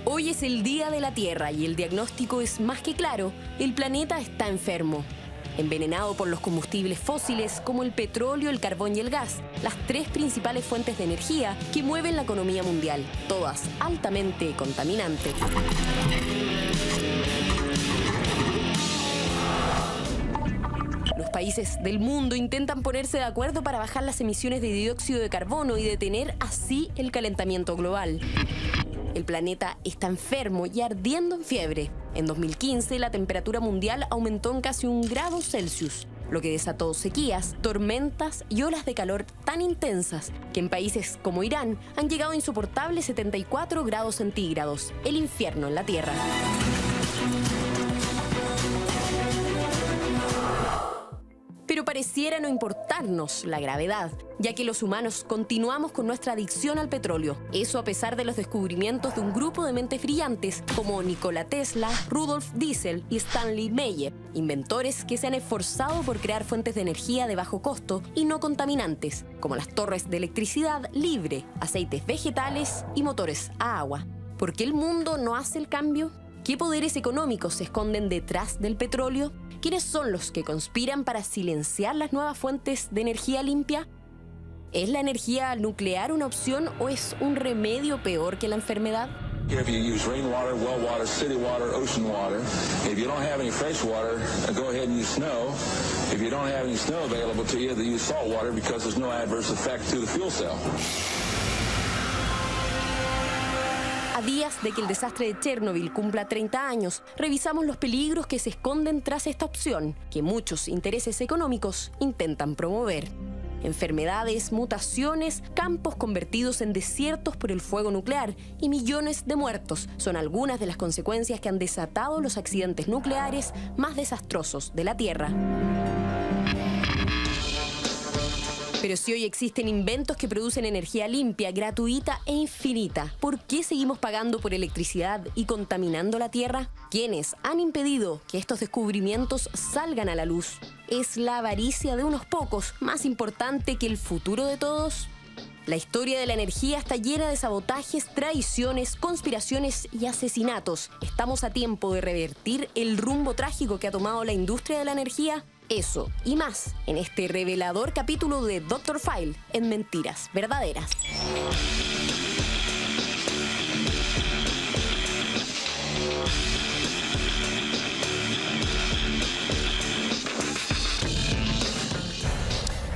Hoy es el Día de la Tierra y el diagnóstico es más que claro: el planeta está enfermo. Envenenado por los combustibles fósiles como el petróleo, el carbón y el gas, las tres principales fuentes de energía que mueven la economía mundial, todas altamente contaminantes. Los países del mundo intentan ponerse de acuerdo para bajar las emisiones de dióxido de carbono y detener así el calentamiento global. El planeta está enfermo y ardiendo en fiebre. En 2015, la temperatura mundial aumentó en casi 1 grado Celsius, lo que desató sequías, tormentas y olas de calor tan intensas que en países como Irán han llegado a insoportables 74 grados centígrados, el infierno en la Tierra. Pero pareciera no importarnos la gravedad, ya que los humanos continuamos con nuestra adicción al petróleo. Eso a pesar de los descubrimientos de un grupo de mentes brillantes como Nikola Tesla, Rudolf Diesel y Stanley Meyer, inventores que se han esforzado por crear fuentes de energía de bajo costo y no contaminantes, como las torres de electricidad libre, aceites vegetales y motores a agua. ¿Por qué el mundo no hace el cambio? ¿Qué poderes económicos se esconden detrás del petróleo? ¿Quiénes son los que conspiran para silenciar las nuevas fuentes de energía limpia? ¿Es la energía nuclear una opción o es un remedio peor que la enfermedad? If you use rainwater, well water, city water, ocean water. If you don't have any fresh water, go ahead and use snow. If you don't have any snow available to you, then use salt water because there's no adverse effect to the fuel cell. A días de que el desastre de Chernobyl cumpla 30 años, revisamos los peligros que se esconden tras esta opción, que muchos intereses económicos intentan promover. Enfermedades, mutaciones, campos convertidos en desiertos por el fuego nuclear y millones de muertos son algunas de las consecuencias que han desatado los accidentes nucleares más desastrosos de la Tierra. Pero si hoy existen inventos que producen energía limpia, gratuita e infinita, ¿por qué seguimos pagando por electricidad y contaminando la Tierra? ¿Quiénes han impedido que estos descubrimientos salgan a la luz? ¿Es la avaricia de unos pocos más importante que el futuro de todos? La historia de la energía está llena de sabotajes, traiciones, conspiraciones y asesinatos. ¿Estamos a tiempo de revertir el rumbo trágico que ha tomado la industria de la energía? Eso y más en este revelador capítulo de Dr. Phil en Mentiras Verdaderas.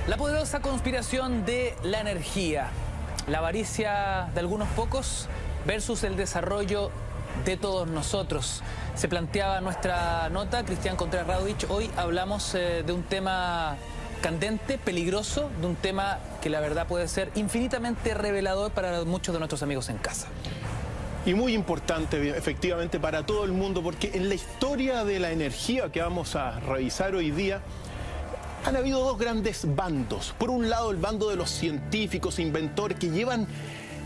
La poderosa conspiración de la energía, la avaricia de algunos pocos versus el desarrollo de todos nosotros. Se planteaba nuestra nota, Cristian Contreras Radovich. Hoy hablamos de un tema candente, peligroso, de un tema que la verdad puede ser infinitamente revelador para muchos de nuestros amigos en casa. Y muy importante, efectivamente, para todo el mundo, porque en la historia de la energía que vamos a revisar hoy día, han habido dos grandes bandos. Por un lado, el bando de los científicos, inventores, que llevan,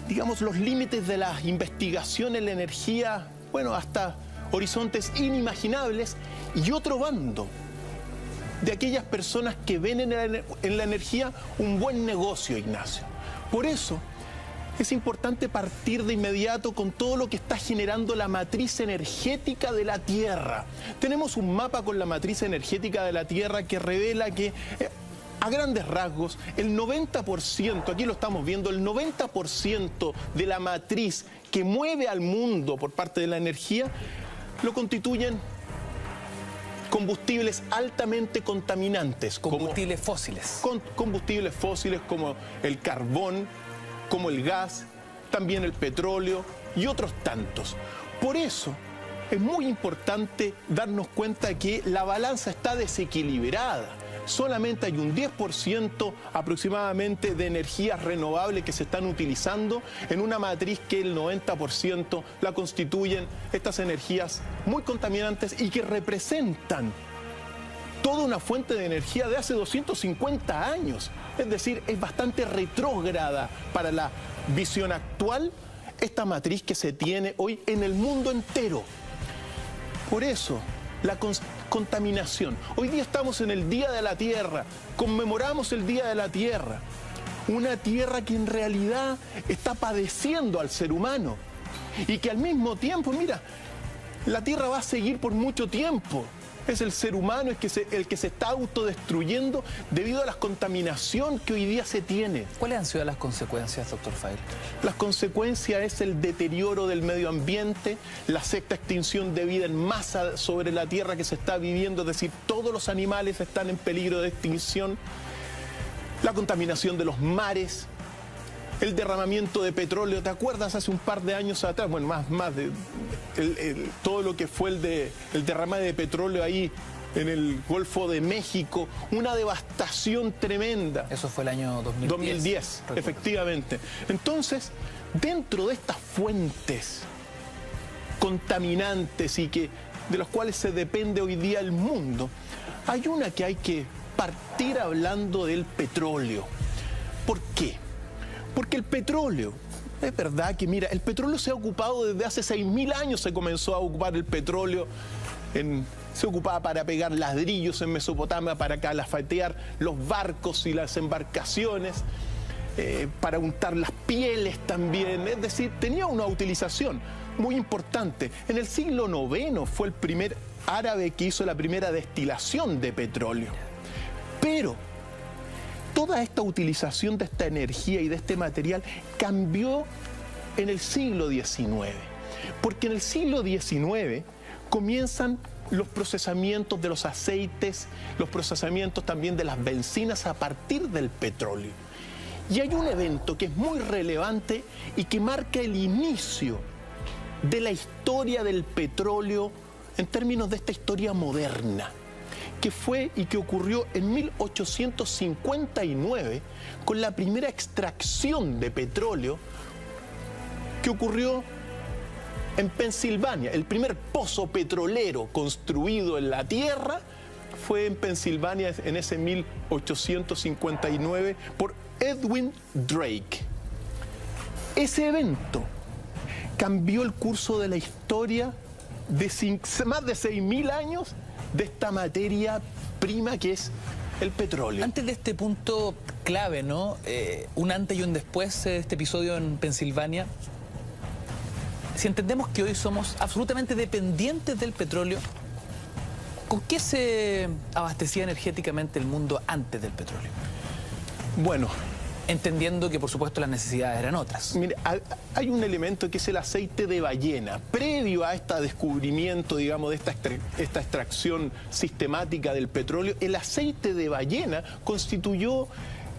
digamos, los límites de la investigación en la energía, bueno, hasta horizontes inimaginables. Y otro bando de aquellas personas que ven en la energía un buen negocio, Ignacio. Por eso es importante partir de inmediato con todo lo que está generando la matriz energética de la Tierra. Tenemos un mapa con la matriz energética de la Tierra que revela que, a grandes rasgos, el 90%, aquí lo estamos viendo, el 90% de la matriz que mueve al mundo por parte de la energía lo constituyen combustibles altamente contaminantes. Combustibles fósiles. Combustibles fósiles como el carbón, como el gas, también el petróleo y otros tantos. Por eso es muy importante darnos cuenta que la balanza está desequilibrada. Solamente hay un 10% aproximadamente de energías renovables que se están utilizando en una matriz que el 90% la constituyen estas energías muy contaminantes y que representan toda una fuente de energía de hace 250 años. Es decir, es bastante retrógrada para la visión actual esta matriz que se tiene hoy en el mundo entero. Por eso la contaminación. Hoy día estamos en el Día de la Tierra, conmemoramos el Día de la Tierra. Una tierra que en realidad está padeciendo al ser humano y que al mismo tiempo, mira, la tierra va a seguir por mucho tiempo. Es el ser humano el que se está autodestruyendo debido a la contaminación que hoy día se tiene. ¿Cuáles han sido las consecuencias, doctor File? Las consecuencias es el deterioro del medio ambiente, la sexta extinción de vida en masa sobre la tierra que se está viviendo, es decir, todos los animales están en peligro de extinción. La contaminación de los mares, el derramamiento de petróleo. ¿Te acuerdas hace un par de años atrás? Bueno, más de todo lo que fue el derramado de petróleo ahí en el Golfo de México, una devastación tremenda. Eso fue el año 2010. 2010, efectivamente. Entonces, dentro de estas fuentes contaminantes y de las cuales se depende hoy día el mundo, hay una que hay que partir hablando del petróleo. ¿Por qué? Porque el petróleo, es verdad que, mira, el petróleo se ha ocupado desde hace 6.000 años, se comenzó a ocupar el petróleo, se ocupaba para pegar ladrillos en Mesopotamia, para calafatear los barcos y las embarcaciones, para untar las pieles también, es decir, tenía una utilización muy importante. En el siglo IX fue el primer árabe que hizo la primera destilación de petróleo. Pero toda esta utilización de esta energía y de este material cambió en el siglo XIX, porque en el siglo XIX comienzan los procesamientos de los aceites, los procesamientos también de las bencinas a partir del petróleo. Y hay un evento que es muy relevante y que marca el inicio de la historia del petróleo en términos de esta historia moderna, que fue y que ocurrió en 1859 con la primera extracción de petróleo que ocurrió en Pensilvania. El primer pozo petrolero construido en la tierra fue en Pensilvania en ese 1859 por Edwin Drake. Ese evento cambió el curso de la historia de más de 6.000 años de esta materia prima que es el petróleo. Antes de este punto clave, ¿no? Un antes y un después de este episodio en Pensilvania, si entendemos que hoy somos absolutamente dependientes del petróleo, ¿con qué se abastecía energéticamente el mundo antes del petróleo? Bueno, entendiendo que, por supuesto, las necesidades eran otras. Mire, hay un elemento que es el aceite de ballena. Previo a este descubrimiento, digamos, de esta extracción sistemática del petróleo, el aceite de ballena constituyó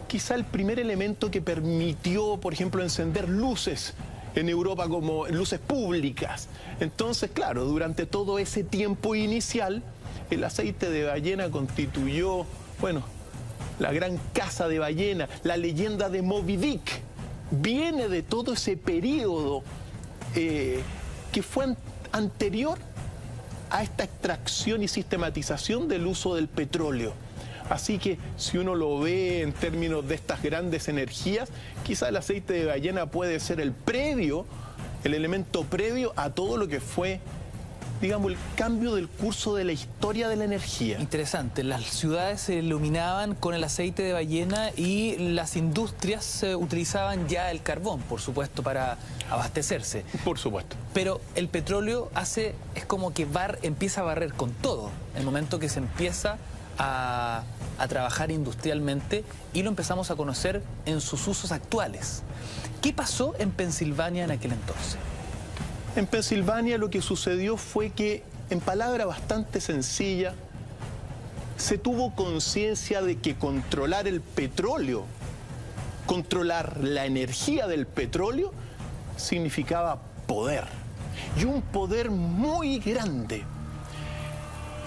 quizá el primer elemento que permitió, por ejemplo, encender luces en Europa como luces públicas. Entonces, claro, durante todo ese tiempo inicial, el aceite de ballena constituyó, bueno, la gran caza de ballena, la leyenda de Moby Dick, viene de todo ese periodo que fue anterior a esta extracción y sistematización del uso del petróleo. Así que si uno lo ve en términos de estas grandes energías, quizá el aceite de ballena puede ser el elemento previo a todo lo que fue, digamos, el cambio del curso de la historia de la energía. Interesante. Las ciudades se iluminaban con el aceite de ballena y las industrias utilizaban ya el carbón, por supuesto, para abastecerse. Por supuesto. Pero el petróleo es como que empieza a barrer con todo. El momento que se empieza a trabajar industrialmente y lo empezamos a conocer en sus usos actuales. ¿Qué pasó en Pensilvania en aquel entonces? En Pensilvania lo que sucedió fue que, en palabra bastante sencilla, se tuvo conciencia de que controlar el petróleo, controlar la energía del petróleo, significaba poder. Y un poder muy grande.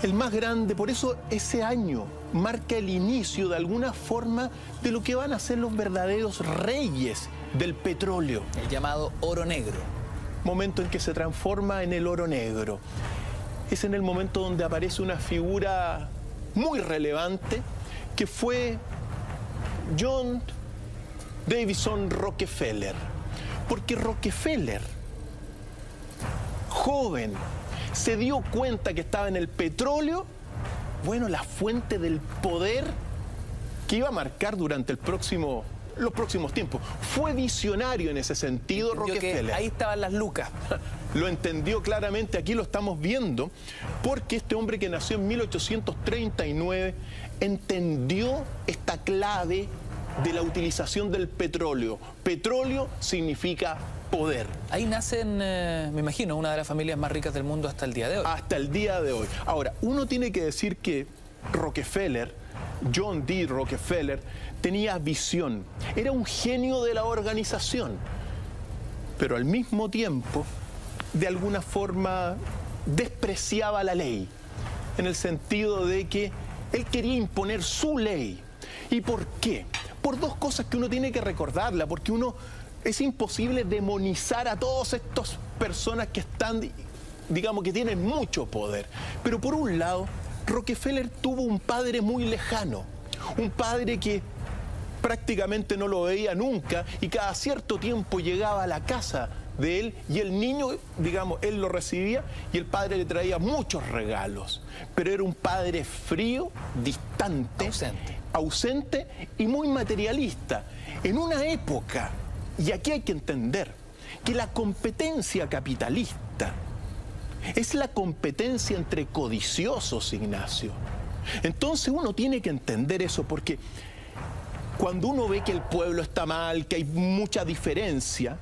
El más grande, por eso ese año marca el inicio de alguna forma de lo que van a ser los verdaderos reyes del petróleo. El llamado oro negro. Momento en que se transforma en el oro negro. Es en el momento donde aparece una figura muy relevante que fue John Davison Rockefeller. Porque Rockefeller, joven, se dio cuenta que estaba en el petróleo, bueno, la fuente del poder que iba a marcar durante los próximos tiempos. Fue visionario en ese sentido, Rockefeller. Ahí estaban las lucas. Lo entendió claramente, aquí lo estamos viendo, porque este hombre que nació en 1839 entendió esta clave de la utilización del petróleo. Petróleo significa poder. Ahí nacen, me imagino, una de las familias más ricas del mundo hasta el día de hoy. Hasta el día de hoy. Ahora, uno tiene que decir que Rockefeller, John D. Rockefeller, tenía visión. Era un genio de la organización, pero al mismo tiempo, de alguna forma, despreciaba la ley, en el sentido de que él quería imponer su ley. ¿Y por qué? Por dos cosas que uno tiene que recordarla, porque es imposible demonizar a todas estas personas que están, digamos, que tienen mucho poder. Pero por un lado, Rockefeller tuvo un padre muy lejano, un padre que prácticamente no lo veía nunca y cada cierto tiempo llegaba a la casa de él y el niño, digamos, él lo recibía y el padre le traía muchos regalos. Pero era un padre frío, distante, ausente y muy materialista. En una época, y aquí hay que entender, que la competencia capitalista es la competencia entre codiciosos, Ignacio. Entonces uno tiene que entender eso, porque cuando uno ve que el pueblo está mal, que hay mucha diferencia,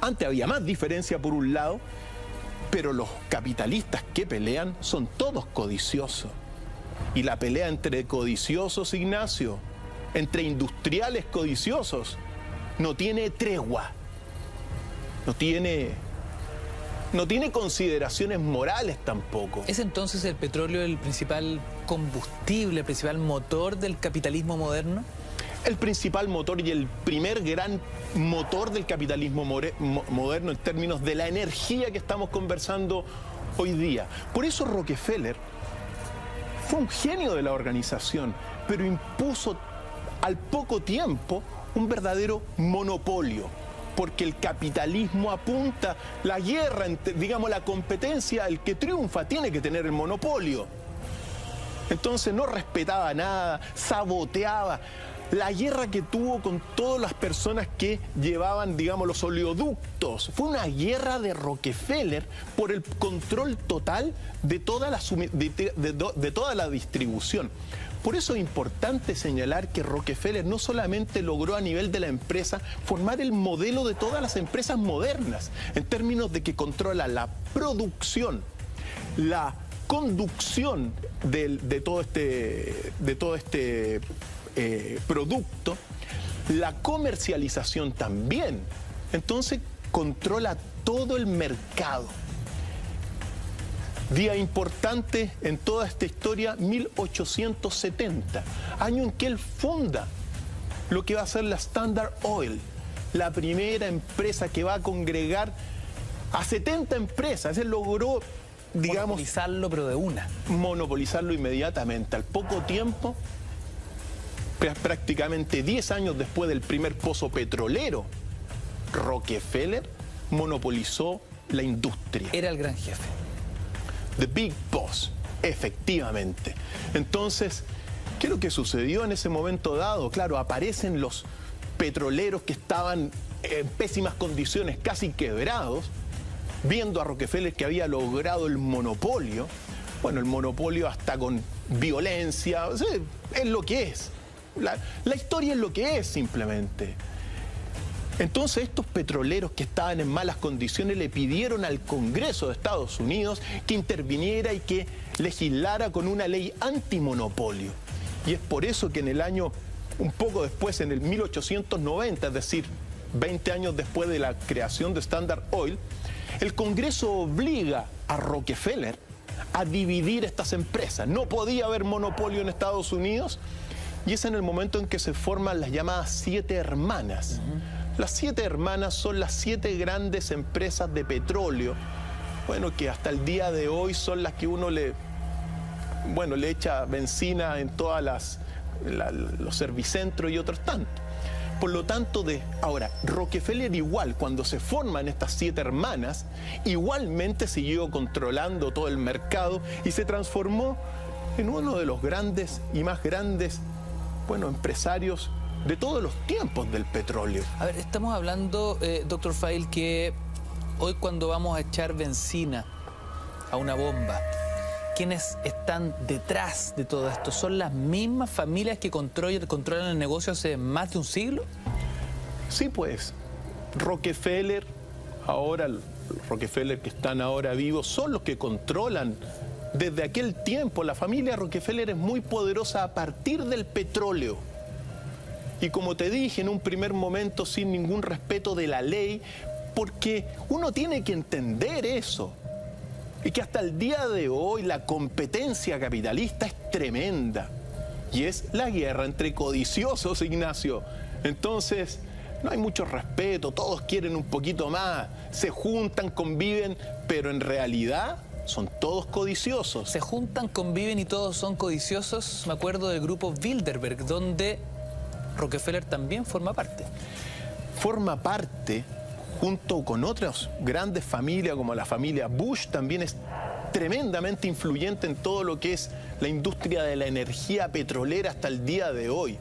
antes había más diferencia por un lado, pero los capitalistas que pelean son todos codiciosos. Y la pelea entre codiciosos, Ignacio, entre industriales codiciosos, no tiene tregua, no tiene consideraciones morales tampoco. ¿Es entonces el petróleo el principal combustible, el principal motor del capitalismo moderno? El principal motor y el primer gran motor del capitalismo moderno en términos de la energía que estamos conversando hoy día. Por eso Rockefeller fue un genio de la organización, pero impuso al poco tiempo un verdadero monopolio, porque el capitalismo apunta la guerra, digamos la competencia, el que triunfa tiene que tener el monopolio. Entonces no respetaba nada, saboteaba. La guerra que tuvo con todas las personas que llevaban, digamos, los oleoductos, fue una guerra de Rockefeller por el control total de toda la distribución. Por eso es importante señalar que Rockefeller no solamente logró a nivel de la empresa formar el modelo de todas las empresas modernas, en términos de que controla la producción, la conducción de todo este producto, la comercialización también. Entonces controla todo el mercado. Día importante en toda esta historia, 1870, año en que él funda lo que va a ser la Standard Oil, la primera empresa que va a congregar a 70 empresas. Él logró, digamos, monopolizarlo, pero de una. Monopolizarlo inmediatamente. Al poco tiempo, prácticamente 10 años después del primer pozo petrolero, Rockefeller monopolizó la industria. Era el gran jefe. The Big Boss, efectivamente. Entonces, ¿qué es lo que sucedió en ese momento dado? Claro, aparecen los petroleros que estaban en pésimas condiciones, casi quebrados, viendo a Rockefeller que había logrado el monopolio. Bueno, el monopolio hasta con violencia, o sea, es lo que es. La historia es lo que es, simplemente. Entonces estos petroleros que estaban en malas condiciones le pidieron al Congreso de Estados Unidos que interviniera y que legislara con una ley antimonopolio. Y es por eso que en el año, un poco después, en el 1890, es decir, 20 años después de la creación de Standard Oil, el Congreso obliga a Rockefeller a dividir estas empresas. No podía haber monopolio en Estados Unidos y es en el momento en que se forman las llamadas 7 hermanas. Las 7 hermanas son las 7 grandes empresas de petróleo, bueno, que hasta el día de hoy son las que uno le echa benzina en todas los servicentros y otros tantos. Por lo tanto, ahora, Rockefeller igual, cuando se forman estas 7 hermanas, igualmente siguió controlando todo el mercado y se transformó en uno de los grandes y más grandes, empresarios de todos los tiempos del petróleo. A ver, estamos hablando, doctor Feil, que hoy cuando vamos a echar benzina a una bomba, ¿quiénes están detrás de todo esto? ¿Son las mismas familias que controlan el negocio hace más de un siglo? Sí, pues. Rockefeller, los Rockefeller que están ahora vivos, son los que controlan desde aquel tiempo. La familia Rockefeller es muy poderosa a partir del petróleo. Y como te dije en un primer momento, sin ningún respeto de la ley, porque uno tiene que entender eso. Y que hasta el día de hoy la competencia capitalista es tremenda. Y es la guerra entre codiciosos, Ignacio. Entonces, no hay mucho respeto, todos quieren un poquito más, se juntan, conviven, pero en realidad son todos codiciosos. Se juntan, conviven y todos son codiciosos. Me acuerdo del grupo Bilderberg, donde Rockefeller también forma parte. Forma parte, junto con otras grandes familias como la familia Bush, también es tremendamente influyente en todo lo que es la industria de la energía petrolera hasta el día de hoy.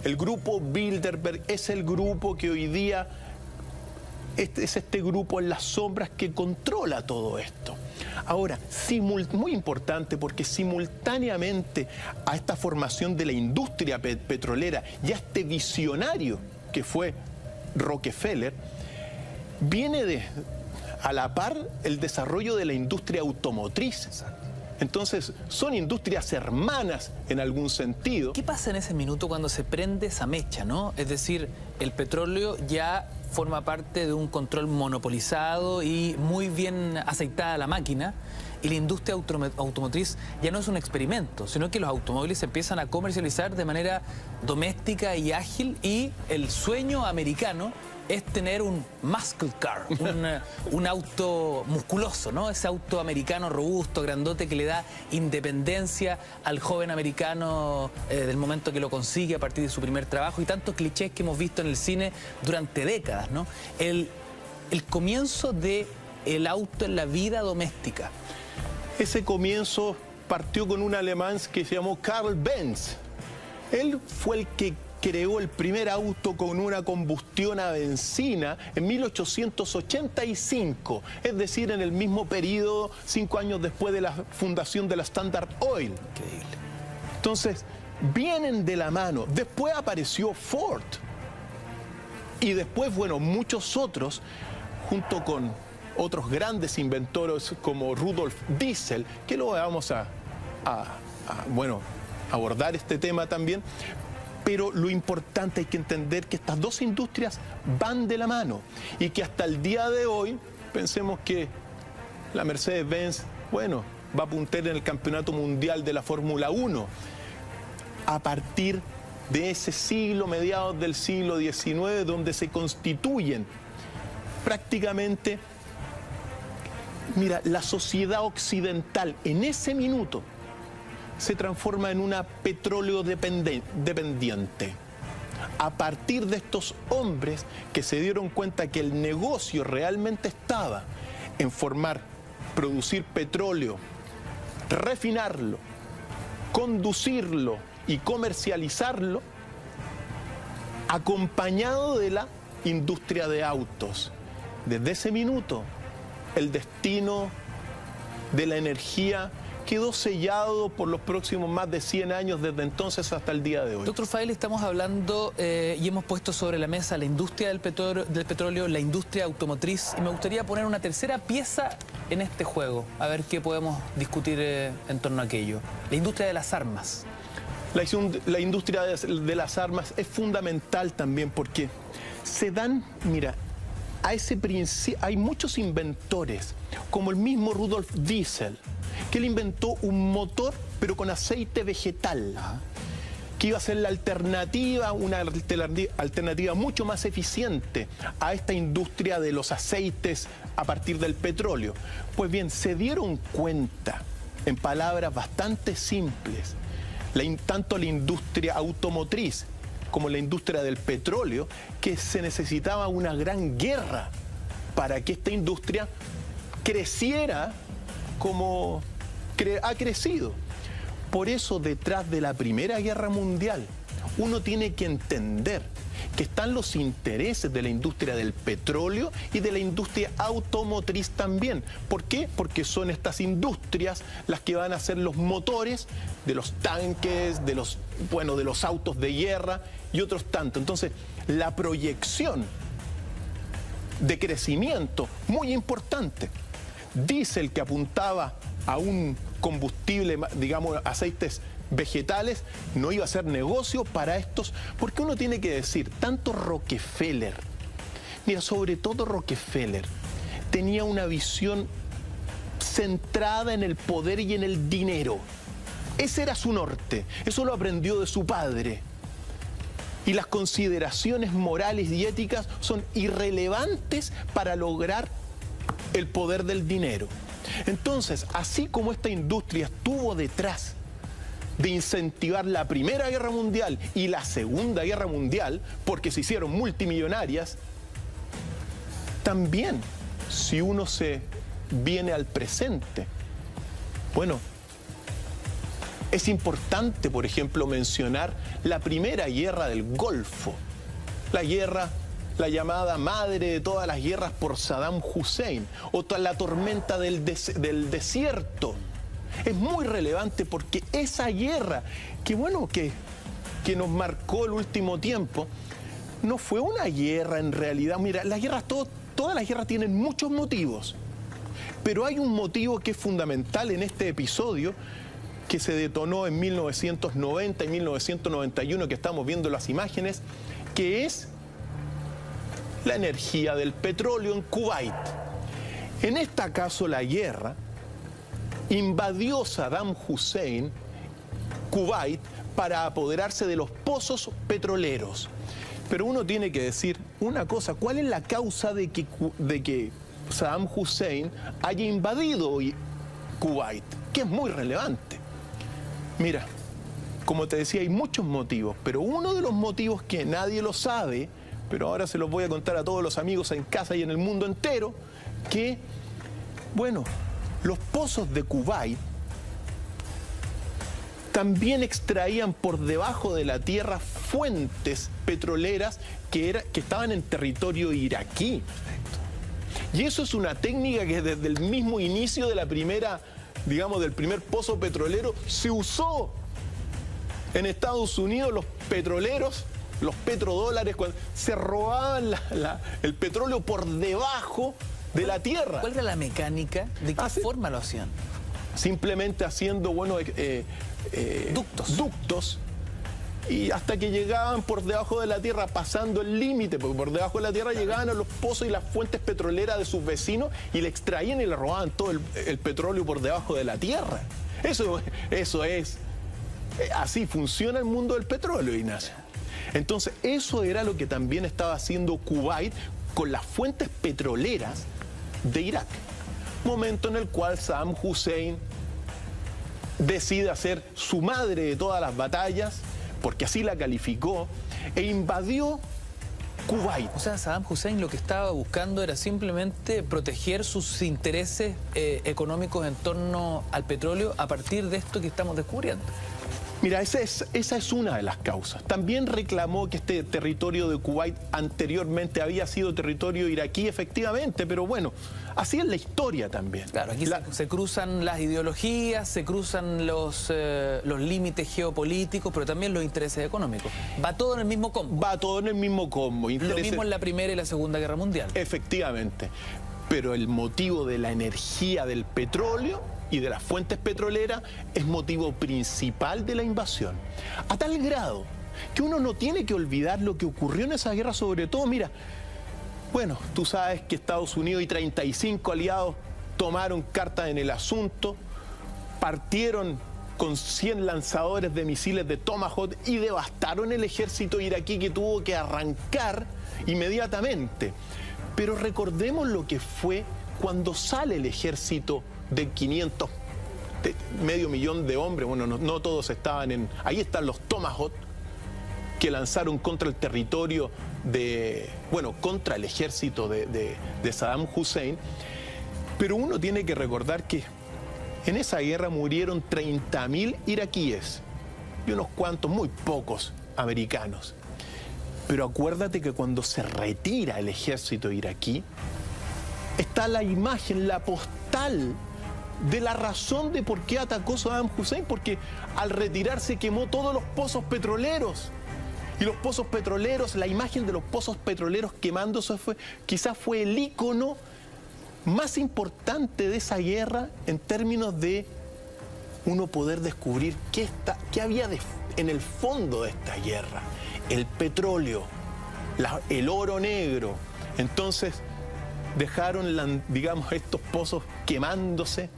El grupo Bilderberg es el grupo que hoy día es este grupo en las sombras que controla todo esto. Ahora, muy importante, porque simultáneamente a esta formación de la industria petrolera y a este visionario que fue Rockefeller, viene a la par el desarrollo de la industria automotriz. Entonces, son industrias hermanas en algún sentido. ¿Qué pasa en ese minuto cuando se prende esa mecha, no? Es decir, el petróleo ya forma parte de un control monopolizado y muy bien aceitada la máquina, y la industria automotriz ya no es un experimento, sino que los automóviles se empiezan a comercializar de manera doméstica y ágil, y el sueño americano es tener un muscle car, un auto musculoso, ¿no? Ese auto americano robusto, grandote, que le da independencia al joven americano del momento que lo consigue a partir de su primer trabajo, y tantos clichés que hemos visto en el cine durante décadas, ¿no? El comienzo del auto en la vida doméstica. Ese comienzo partió con un alemán que se llamó Karl Benz. Él fue el que creó el primer auto con una combustión a benzina en 1885, es decir, en el mismo periodo, 5 años después de la fundación de la Standard Oil. Increíble. Entonces, vienen de la mano. Después apareció Ford. Y después, muchos otros, junto con otros grandes inventores como Rudolf Diesel, que lo vamos a abordar este tema también. Pero lo importante, hay que entender que estas dos industrias van de la mano y que hasta el día de hoy, pensemos que la Mercedes-Benz, va a puntear en el campeonato mundial de la Fórmula 1. A partir de ese siglo, mediados del siglo XIX, donde se constituyen prácticamente, la sociedad occidental en ese minuto se transforma en una petróleo dependiente. A partir de estos hombres que se dieron cuenta que el negocio realmente estaba en producir petróleo, refinarlo, conducirlo y comercializarlo, acompañado de la industria de autos. Desde ese minuto, el destino de la energía quedó sellado por los próximos más de 100 años, desde entonces hasta el día de hoy. Doctor Feil, estamos hablando y hemos puesto sobre la mesa la industria del petróleo, la industria automotriz, y me gustaría poner una tercera pieza en este juego, a ver qué podemos discutir en torno a aquello. La industria de las armas. La industria de las armas es fundamental también, porque se dan, a ese principio hay muchos inventores, como el mismo Rudolf Diesel, que él inventó un motor pero con aceite vegetal, que iba a ser la alternativa, una alternativa mucho más eficiente a esta industria de los aceites a partir del petróleo. Pues bien, se dieron cuenta, en palabras bastante simples, tanto la industria automotriz como la industria del petróleo, que se necesitaba una gran guerra para que esta industria creciera como ha crecido. Por eso, detrás de la Primera Guerra Mundial, uno tiene que entender que están los intereses de la industria del petróleo y de la industria automotriz también. ¿Por qué? Porque son estas industrias las que van a ser los motores de los tanques, de los autos de guerra y otros tantos. Entonces, la proyección de crecimiento muy importante. Diesel, que apuntaba a un combustible, digamos, aceites vegetales, no iba a ser negocio para estos, porque uno tiene que decir, tanto Rockefeller, mira, sobre todo Rockefeller, tenía una visión centrada en el poder y en el dinero. Ese era su norte, eso lo aprendió de su padre. Y las consideraciones morales y éticas son irrelevantes para lograr el poder del dinero. Entonces, así como esta industria estuvo detrás de incentivar la Primera Guerra Mundial y la Segunda Guerra Mundial, porque se hicieron multimillonarias, también, si uno se viene al presente, bueno, es importante, por ejemplo, mencionar la primera guerra del Golfo, la llamada madre de todas las guerras por Saddam Hussein, o la tormenta del desierto. Es muy relevante porque esa guerra, que nos marcó el último tiempo, no fue una guerra en realidad. Mira, las guerras, todas las guerras tienen muchos motivos, pero hay un motivo que es fundamental en este episodio, que se detonó en 1990 y 1991, que estamos viendo las imágenes, que es la energía del petróleo en Kuwait. En este caso, la guerra invadió Saddam Hussein Kuwait para apoderarse de los pozos petroleros. Pero uno tiene que decir una cosa, ¿cuál es la causa de que Saddam Hussein haya invadido Kuwait? Que es muy relevante. Mira, como te decía, hay muchos motivos, pero uno de los motivos que nadie lo sabe, pero ahora se los voy a contar a todos los amigos en casa y en el mundo entero, que, bueno, los pozos de Kuwait también extraían por debajo de la tierra fuentes petroleras que estaban en territorio iraquí. Y eso es una técnica que desde el mismo inicio de la primera, digamos, del primer pozo petrolero se usó en Estados Unidos. Los petroleros, los petrodólares, cuando se robaban el petróleo por debajo de la tierra. ¿Cuál era la mecánica? ¿De qué forma lo hacían? Simplemente haciendo, ductos, y hasta que llegaban por debajo de la tierra, pasando el límite, porque por debajo de la tierra llegaban a los pozos y las fuentes petroleras de sus vecinos y le extraían y le robaban todo el petróleo por debajo de la tierra. Eso es, así funciona el mundo del petróleo, Ignacio. Entonces, eso era lo que también estaba haciendo Kuwait con las fuentes petroleras de Irak. Momento en el cual Saddam Hussein decide hacer su madre de todas las batallas, porque así la calificó, e invadió Kuwait. O sea, Saddam Hussein lo que estaba buscando era simplemente proteger sus intereses económicos en torno al petróleo a partir de esto que estamos descubriendo. Mira, esa es una de las causas. También reclamó que este territorio de Kuwait anteriormente había sido territorio iraquí, efectivamente, pero bueno, así es la historia también. Claro, aquí se cruzan las ideologías, se cruzan los límites geopolíticos, pero también los intereses económicos. Va todo en el mismo combo. Va todo en el mismo combo. Lo mismo en la Primera y la Segunda Guerra Mundial. Efectivamente. Pero el motivo de la energía del petróleo y de las fuentes petroleras es motivo principal de la invasión. A tal grado que uno no tiene que olvidar lo que ocurrió en esa guerra, sobre todo, mira, bueno, tú sabes que Estados Unidos y 35 aliados tomaron cartas en el asunto, partieron con 100 lanzadores de misiles de Tomahawk y devastaron el ejército iraquí, que tuvo que arrancar inmediatamente. Pero recordemos lo que fue cuando sale el ejército de 500, de medio millón de hombres. Bueno, no todos estaban ahí están los Tomahawk, que lanzaron contra el territorio contra el ejército de Saddam Hussein. Pero uno tiene que recordar que en esa guerra murieron 30.000 iraquíes y unos cuantos, muy pocos, americanos. Pero acuérdate que cuando se retira el ejército iraquí, está la imagen, la postal de la razón de por qué atacó Saddam Hussein, porque al retirarse quemó todos los pozos petroleros. Y los pozos petroleros, la imagen de los pozos petroleros quemándose quizás fue el ícono más importante de esa guerra en términos de uno poder descubrir qué había en el fondo de esta guerra. El petróleo, el oro negro. Entonces dejaron, digamos, estos pozos quemándose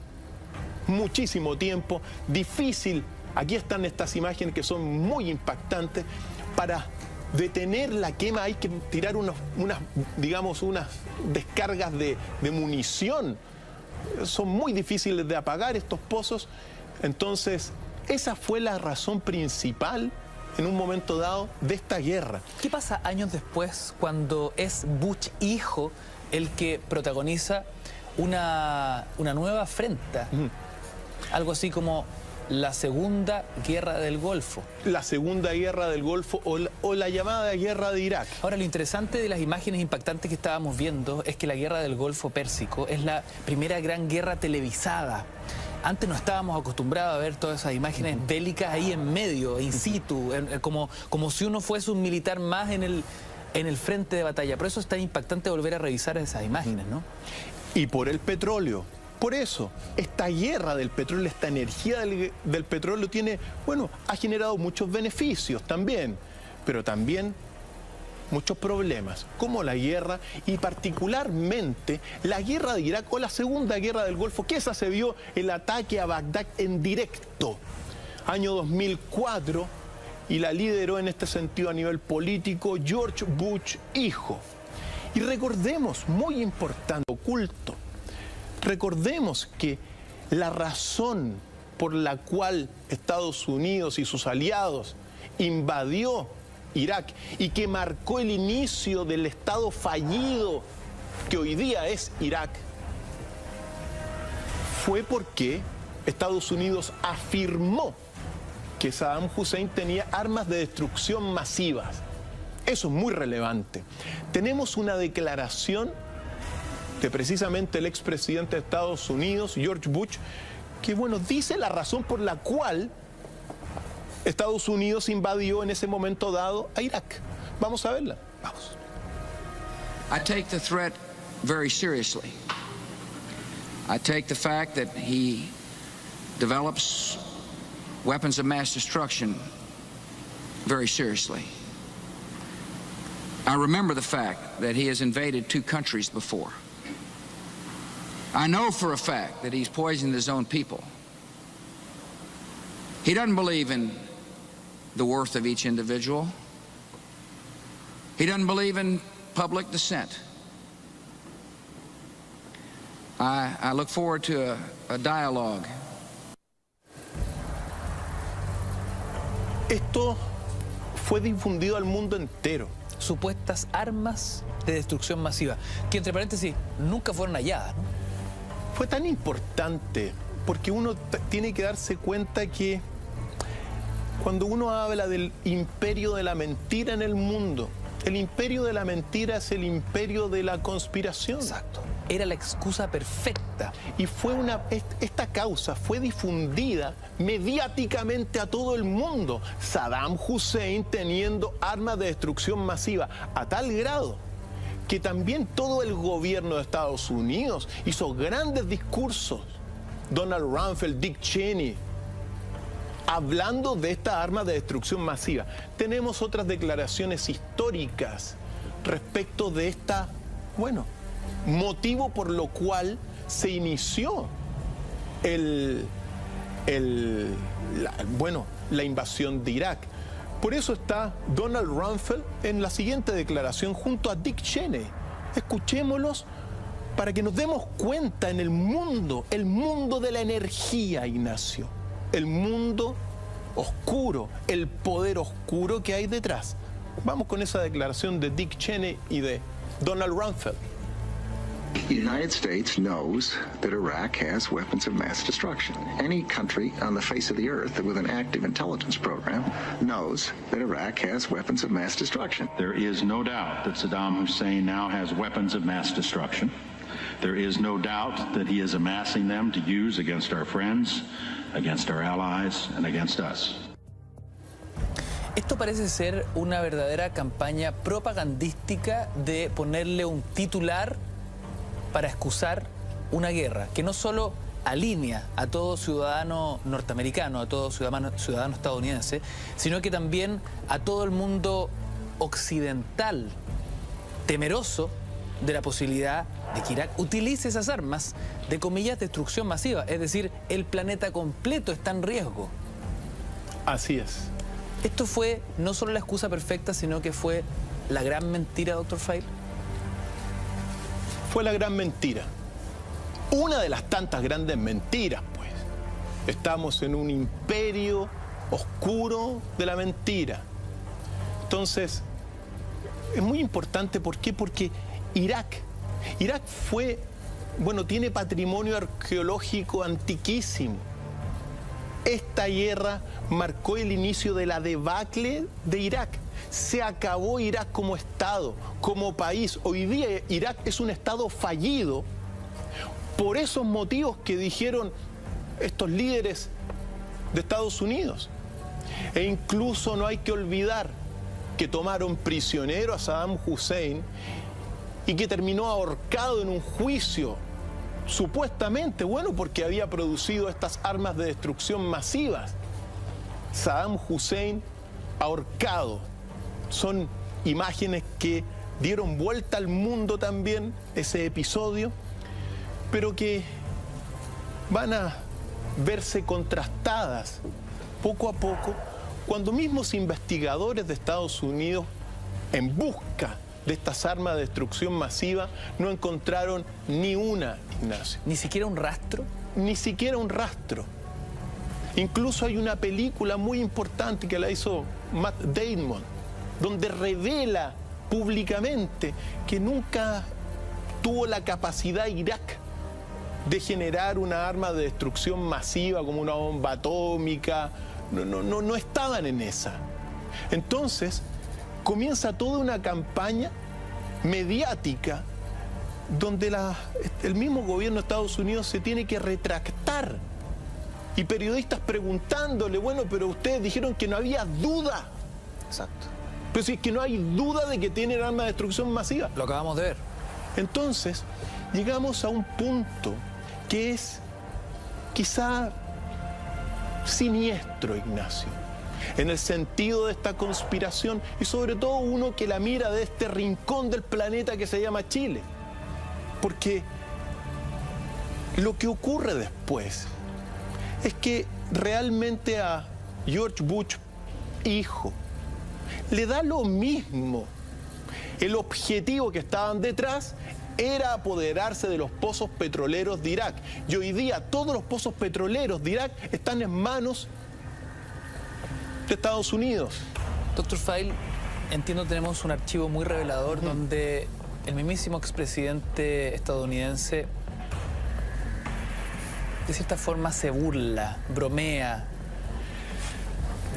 muchísimo tiempo, difícil. Aquí están estas imágenes que son muy impactantes. Para detener la quema hay que tirar unas descargas de munición. Son muy difíciles de apagar estos pozos. Entonces, esa fue la razón principal en un momento dado de esta guerra. ¿Qué pasa años después cuando es Bush hijo el que protagoniza una nueva afrenta? Algo así como la Segunda Guerra del Golfo. La Segunda Guerra del Golfo o la llamada Guerra de Irak. Ahora, lo interesante de las imágenes impactantes que estábamos viendo es que la Guerra del Golfo Pérsico es la primera gran guerra televisada. Antes no estábamos acostumbrados a ver todas esas imágenes bélicas ahí en medio, in situ, como si uno fuese un militar más en el frente de batalla. Por eso es tan impactante volver a revisar esas imágenes, ¿no? Y por el petróleo. Por eso, esta guerra del petróleo, esta energía del petróleo ha generado muchos beneficios también, pero también muchos problemas, como la guerra y particularmente la guerra de Irak o la Segunda Guerra del Golfo, que esa se vio el ataque a Bagdad en directo, año 2004, y la lideró en este sentido a nivel político George Bush hijo. Y recordemos, muy importante, oculto, recordemos que la razón por la cual Estados Unidos y sus aliados invadió Irak y que marcó el inicio del Estado fallido que hoy día es Irak, fue porque Estados Unidos afirmó que Saddam Hussein tenía armas de destrucción masivas. Eso es muy relevante. Tenemos una declaración de precisamente el expresidente de Estados Unidos, George Bush, que dice la razón por la cual Estados Unidos invadió en ese momento dado a Irak. Vamos a verla. Vamos. I take the threat very seriously. I take the fact that he develops weapons of mass destruction very seriously. I remember the fact that he has invaded 2 countries before. I know for a fact that he's poisoned his own people. He doesn't believe in the worth of each individual. He doesn't believe in public dissent. I look forward to a dialogue. Esto fue difundido al mundo entero. Supuestas armas de destrucción masiva, que entre paréntesis nunca fueron halladas, ¿no? Fue tan importante porque uno tiene que darse cuenta que cuando uno habla del imperio de la mentira en el mundo, el imperio de la mentira es el imperio de la conspiración. Exacto. Era la excusa perfecta. Y esta causa fue difundida mediáticamente a todo el mundo. Saddam Hussein teniendo armas de destrucción masiva a tal grado que también todo el gobierno de Estados Unidos hizo grandes discursos. Donald Rumsfeld, Dick Cheney, hablando de esta arma de destrucción masiva. Tenemos otras declaraciones históricas respecto de esta, motivo por lo cual se inició la invasión de Irak. Por eso está Donald Rumsfeld en la siguiente declaración junto a Dick Cheney. Escuchémoslos para que nos demos cuenta en el mundo de la energía, Ignacio, el mundo oscuro oscuro, el poder oscuro que hay detrás. Vamos con esa declaración de Dick Cheney y de Donald Rumsfeld. The United States knows that Iraq has weapons of mass destruction. Any country on the face of the earth with an active intelligence program knows that Iraq has weapons of mass destruction. There is no doubt that Saddam Hussein now has weapons of mass destruction. There is no doubt that he is amassing them to use against our friends, against our allies, and against us. Esto parece ser una verdadera campaña propagandística de ponerle un titular para excusar una guerra, que no solo alinea a todo ciudadano norteamericano, a todo ciudadano estadounidense, sino que también a todo el mundo occidental temeroso de la posibilidad de que Irak utilice esas armas de, comillas, destrucción masiva. Es decir, el planeta completo está en riesgo. Así es. ¿Esto fue no solo la excusa perfecta, sino que fue la gran mentira, Dr. Feil? Fue la gran mentira. Una de las tantas grandes mentiras, pues. Estamos en un imperio oscuro de la mentira. Entonces, es muy importante, ¿por qué? Porque Irak fue, bueno, tiene patrimonio arqueológico antiquísimo. Esta guerra marcó el inicio de la debacle de Irak. Se acabó Irak como Estado, como país. Hoy día Irak es un Estado fallido por esos motivos que dijeron estos líderes de Estados Unidos. E incluso no hay que olvidar que tomaron prisionero a Saddam Hussein y que terminó ahorcado en un juicio, supuestamente, bueno, porque había producido estas armas de destrucción masivas. Saddam Hussein ahorcado. Son imágenes que dieron vuelta al mundo también, ese episodio, pero que van a verse contrastadas poco a poco cuando mismos investigadores de Estados Unidos, en busca de estas armas de destrucción masiva, no encontraron ni una, Ignacio. ¿Ni siquiera un rastro? Ni siquiera un rastro. Incluso hay una película muy importante que la hizo Matt Damon, donde revela públicamente que nunca tuvo la capacidad Irak de generar una arma de destrucción masiva como una bomba atómica. No estaban en esa. Entonces comienza toda una campaña mediática donde el mismo gobierno de Estados Unidos se tiene que retractar. Y periodistas preguntándole, bueno, pero ustedes dijeron que no había duda. Exacto. Pero si es que no hay duda de que tienen armas de destrucción masiva. Lo acabamos de ver. Entonces, llegamos a un punto que es quizá siniestro, Ignacio, en el sentido de esta conspiración, y sobre todo uno que la mira de este rincón del planeta que se llama Chile. Porque lo que ocurre después es que realmente a George Bush, hijo, le da lo mismo. El objetivo que estaban detrás era apoderarse de los pozos petroleros de Irak. Y hoy día todos los pozos petroleros de Irak están en manos de Estados Unidos. Dr. Feil, entiendo tenemos un archivo muy revelador donde el mismísimo expresidente estadounidense de cierta forma se burla, bromea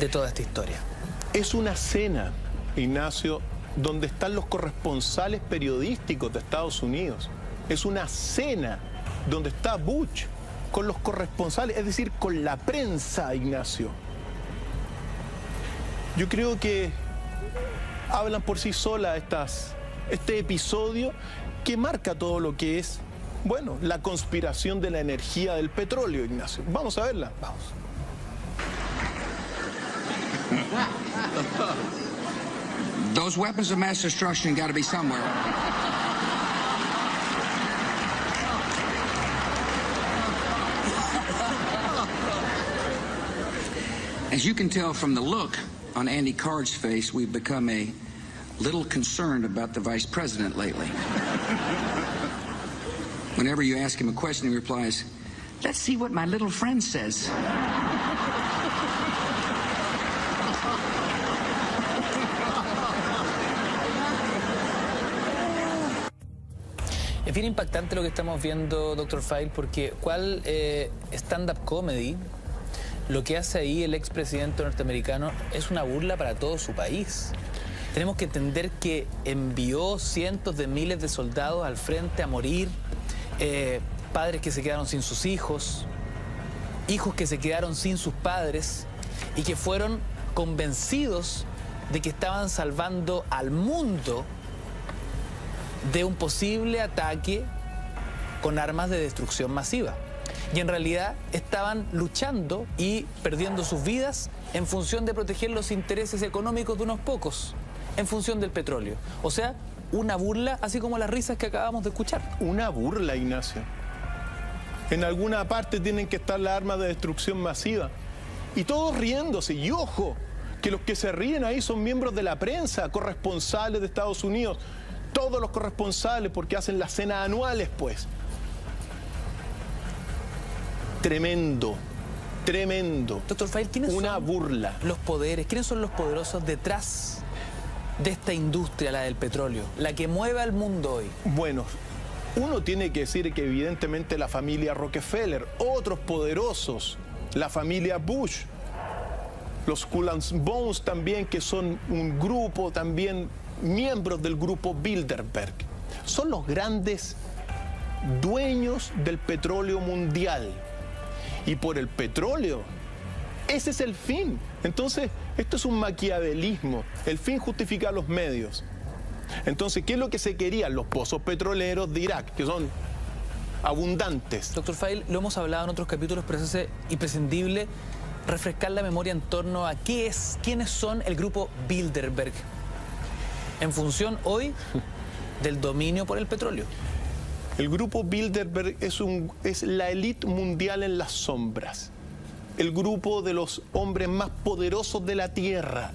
de toda esta historia. Es una cena, Ignacio, donde están los corresponsales periodísticos de Estados Unidos. Es una cena donde está Bush con los corresponsales, es decir, con la prensa, Ignacio. Yo creo que hablan por sí solas este episodio que marca todo lo que es, bueno, la conspiración de la energía del petróleo, Ignacio. Vamos a verla. Vamos. Those weapons of mass destruction got to be somewhere. As you can tell from the look on Andy Card's face, we've become a little concerned about the vice president lately. Whenever you ask him a question, he replies, "Let's see what my little friend says." Es bien impactante lo que estamos viendo, Dr. File, porque ¿cuál stand-up comedy? Lo que hace ahí el expresidente norteamericano es una burla para todo su país. Tenemos que entender que envió cientos de miles de soldados al frente a morir, padres que se quedaron sin sus hijos, hijos que se quedaron sin sus padres y que fueron convencidos de que estaban salvando al mundo de un posible ataque con armas de destrucción masiva. Y en realidad estaban luchando y perdiendo sus vidas en función de proteger los intereses económicos de unos pocos, en función del petróleo. O sea, una burla, así como las risas que acabamos de escuchar. Una burla, Ignacio. En alguna parte tienen que estar las armas de destrucción masiva. Y todos riéndose. Y ojo, que los que se ríen ahí son miembros de la prensa, corresponsales de Estados Unidos. Todos los corresponsales, porque hacen las cenas anuales, pues. Tremendo, tremendo. Dr. File, ¿quiénes una son burla. Los poderes? ¿Quiénes son los poderosos detrás de esta industria, la del petróleo, la que mueve al mundo hoy? Bueno, uno tiene que decir que evidentemente la familia Rockefeller, otros poderosos, la familia Bush, los Skull and Bones también, que son un grupo también, miembros del grupo Bilderberg. Son los grandes dueños del petróleo mundial. Y por el petróleo, ese es el fin. Entonces, esto es un maquiavelismo. El fin justifica los medios. Entonces, ¿qué es lo que se quería? Los pozos petroleros de Irak, que son abundantes. Dr. File, lo hemos hablado en otros capítulos, pero es imprescindible refrescar la memoria en torno a quiénes son el grupo Bilderberg, en función hoy del dominio por el petróleo. El grupo Bilderberg es la élite mundial en las sombras. El grupo de los hombres más poderosos de la Tierra.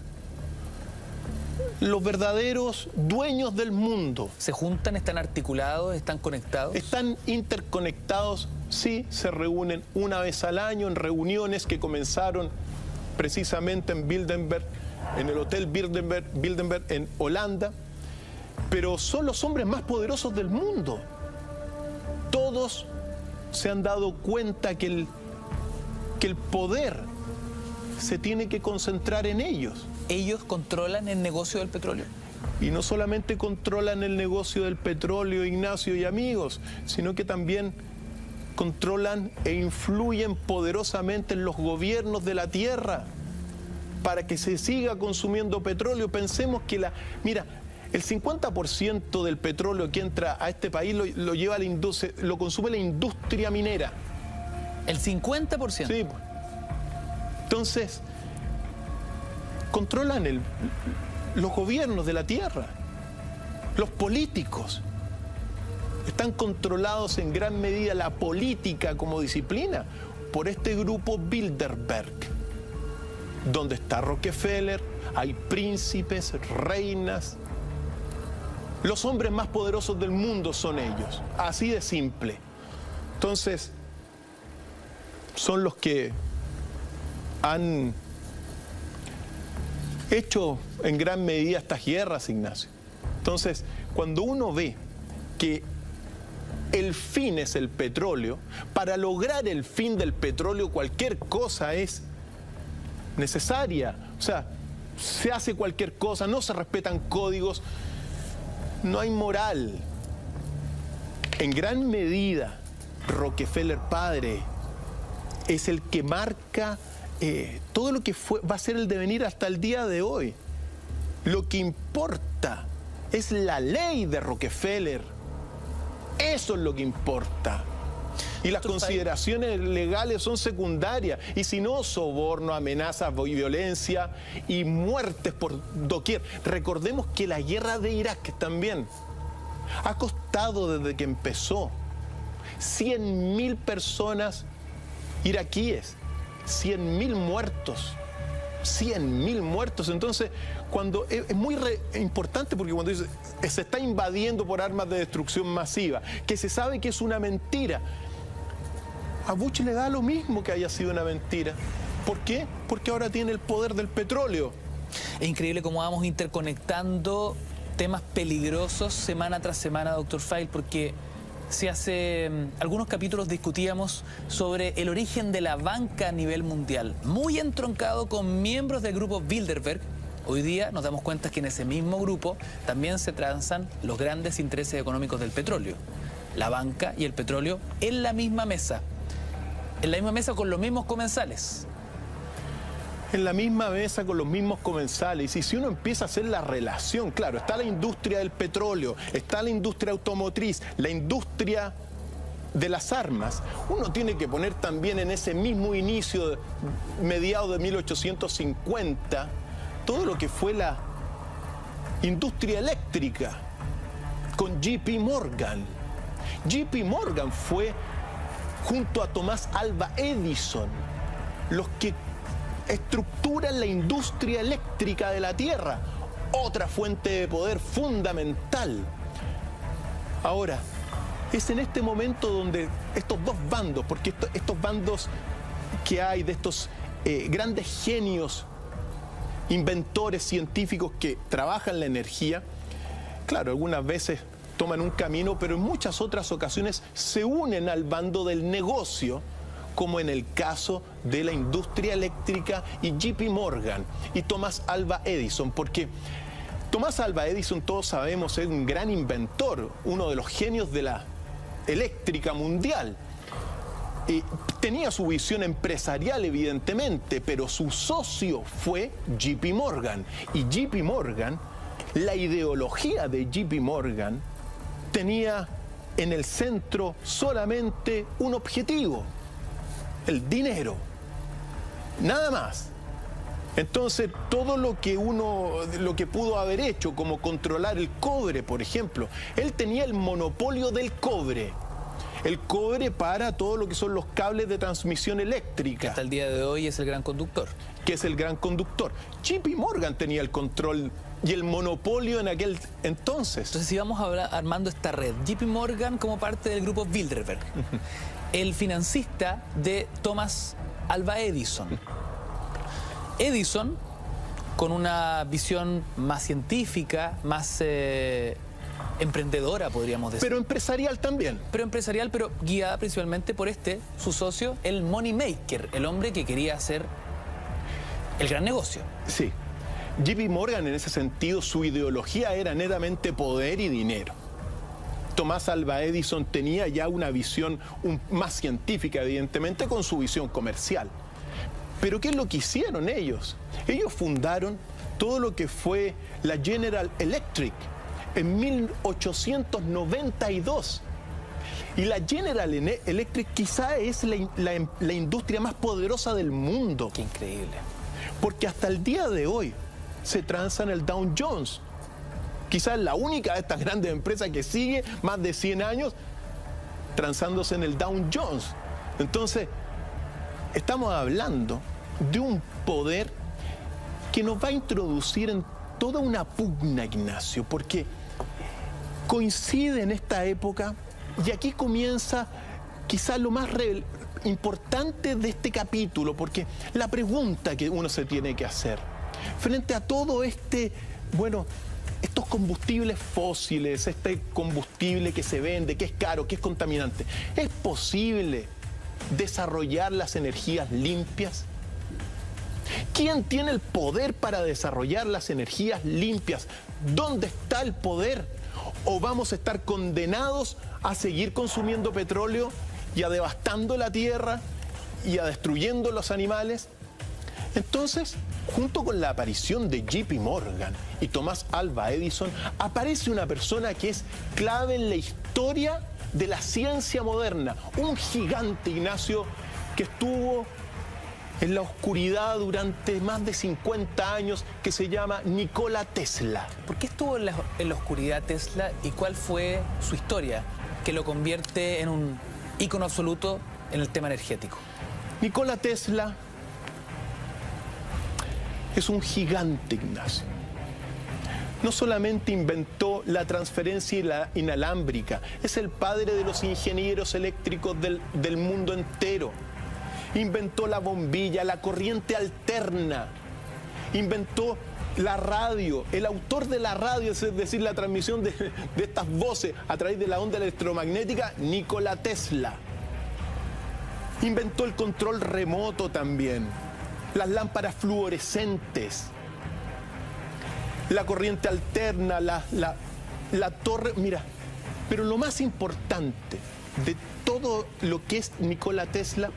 Los verdaderos dueños del mundo. ¿Se juntan, están articulados, están conectados? Están interconectados, sí, se reúnen una vez al año en reuniones que comenzaron precisamente en Bilderberg, en el Hotel Bilderberg en Holanda, pero son los hombres más poderosos del mundo. Todos se han dado cuenta que el poder se tiene que concentrar en ellos. ¿Ellos controlan el negocio del petróleo? Y no solamente controlan el negocio del petróleo, Ignacio y amigos, sino que también controlan e influyen poderosamente en los gobiernos de la tierra para que se siga consumiendo petróleo. Pensemos que mira, el 50% del petróleo que entra a este país lo lleva la industria, lo consume la industria minera. ¿El 50%? Sí. Entonces, controlan los gobiernos de la tierra, los políticos. Están controlados en gran medida la política como disciplina por este grupo Bilderberg, donde está Rockefeller, hay príncipes, reinas. Los hombres más poderosos del mundo son ellos, así de simple. Entonces, son los que han hecho en gran medida estas guerras, Ignacio. Entonces, cuando uno ve que el fin es el petróleo, para lograr el fin del petróleo cualquier cosa es necesaria. O sea, se hace cualquier cosa, no se respetan códigos, no hay moral. En gran medida, Rockefeller padre es el que marca todo lo que va a ser el devenir hasta el día de hoy. Lo que importa es la ley de Rockefeller. Eso es lo que importa. Y las consideraciones legales son secundarias. Y si no, soborno, amenazas, violencia y muertes por doquier. Recordemos que la guerra de Irak también ha costado desde que empezó 100.000 personas iraquíes, 100.000 muertos. 100.000 muertos. Entonces, cuando es muy importante, porque cuando dice se está invadiendo por armas de destrucción masiva, que se sabe que es una mentira, a Bush le da lo mismo que haya sido una mentira. ¿Por qué? Porque ahora tiene el poder del petróleo. Es increíble cómo vamos interconectando temas peligrosos semana tras semana, Dr. File, porque Si hace algunos capítulos discutíamos sobre el origen de la banca a nivel mundial, muy entroncado con miembros del grupo Bilderberg, hoy día nos damos cuenta que en ese mismo grupo también se transan los grandes intereses económicos del petróleo. La banca y el petróleo en la misma mesa con los mismos comensales. En la misma mesa con los mismos comensales. Y si uno empieza a hacer la relación, claro, está la industria del petróleo, está la industria automotriz, la industria de las armas. Uno tiene que poner también en ese mismo inicio, mediados de 1850, todo lo que fue la industria eléctrica con J.P. Morgan. J.P. Morgan fue, junto a Thomas Alva Edison, los que estructuran la industria eléctrica de la Tierra, otra fuente de poder fundamental. Ahora, es en este momento donde estos dos bandos, porque estos bandos que hay de estos grandes genios, inventores científicos que trabajan la energía, claro, algunas veces toman un camino, pero en muchas otras ocasiones se unen al bando del negocio, como en el caso de la industria eléctrica y J.P. Morgan y Thomas Alva Edison, porque Thomas Alva Edison, todos sabemos, es un gran inventor, uno de los genios de la eléctrica mundial. Tenía su visión empresarial, evidentemente, pero su socio fue J.P. Morgan. Y J.P. Morgan, la ideología de J.P. Morgan tenía en el centro solamente un objetivo: el dinero, nada más. Entonces, todo lo que pudo haber hecho, como controlar el cobre, por ejemplo, él tenía el monopolio del cobre. El cobre para todo lo que son los cables de transmisión eléctrica. Que hasta el día de hoy es el gran conductor. Que es el gran conductor. J.P. Morgan tenía el control y el monopolio en aquel entonces. Entonces, si vamos armando esta red, J.P. Morgan como parte del grupo Bilderberg, el financista de Thomas Alva Edison. Edison, con una visión más científica, más emprendedora, podríamos decir. Pero empresarial también. Pero empresarial, pero guiada principalmente por su socio, el money maker, el hombre que quería hacer el gran negocio. Sí. J.P. Morgan, en ese sentido, su ideología era netamente poder y dinero. Thomas Alva Edison tenía ya una visión más científica, evidentemente, con su visión comercial. Pero ¿qué es lo que hicieron ellos? Ellos fundaron todo lo que fue la General Electric en 1892. Y la General Electric quizá es la industria más poderosa del mundo. Qué increíble. Porque hasta el día de hoy se transa en el Dow Jones. Quizás la única de estas grandes empresas que sigue más de 100 años transándose en el Dow Jones. Entonces, estamos hablando de un poder que nos va a introducir en toda una pugna, Ignacio, porque coincide en esta época, y aquí comienza quizás lo más importante de este capítulo, porque la pregunta que uno se tiene que hacer frente a todo estos combustibles fósiles, este combustible que se vende, que es caro, que es contaminante, ¿es posible desarrollar las energías limpias? ¿Quién tiene el poder para desarrollar las energías limpias? ¿Dónde está el poder? ¿O vamos a estar condenados a seguir consumiendo petróleo y a devastando la tierra y a destruyendo los animales? Entonces, junto con la aparición de J.P. Morgan y Thomas Alva Edison, aparece una persona que es clave en la historia de la ciencia moderna, un gigante, Ignacio, que estuvo en la oscuridad durante más de 50 años, que se llama Nikola Tesla. ¿Por qué estuvo en la oscuridad Tesla y cuál fue su historia que lo convierte en un ícono absoluto en el tema energético? Nikola Tesla es un gigante, Ignacio. No solamente inventó la transferencia inalámbrica, es el padre de los ingenieros eléctricos del mundo entero. Inventó la bombilla, la corriente alterna. inventó la radio, el autor de la radio, es decir, la transmisión de estas voces a través de la onda electromagnética, Nikola Tesla. Inventó el control remoto también, las lámparas fluorescentes, la corriente alterna, la torre, mira, pero lo más importante de todo lo que es Nikola Tesla,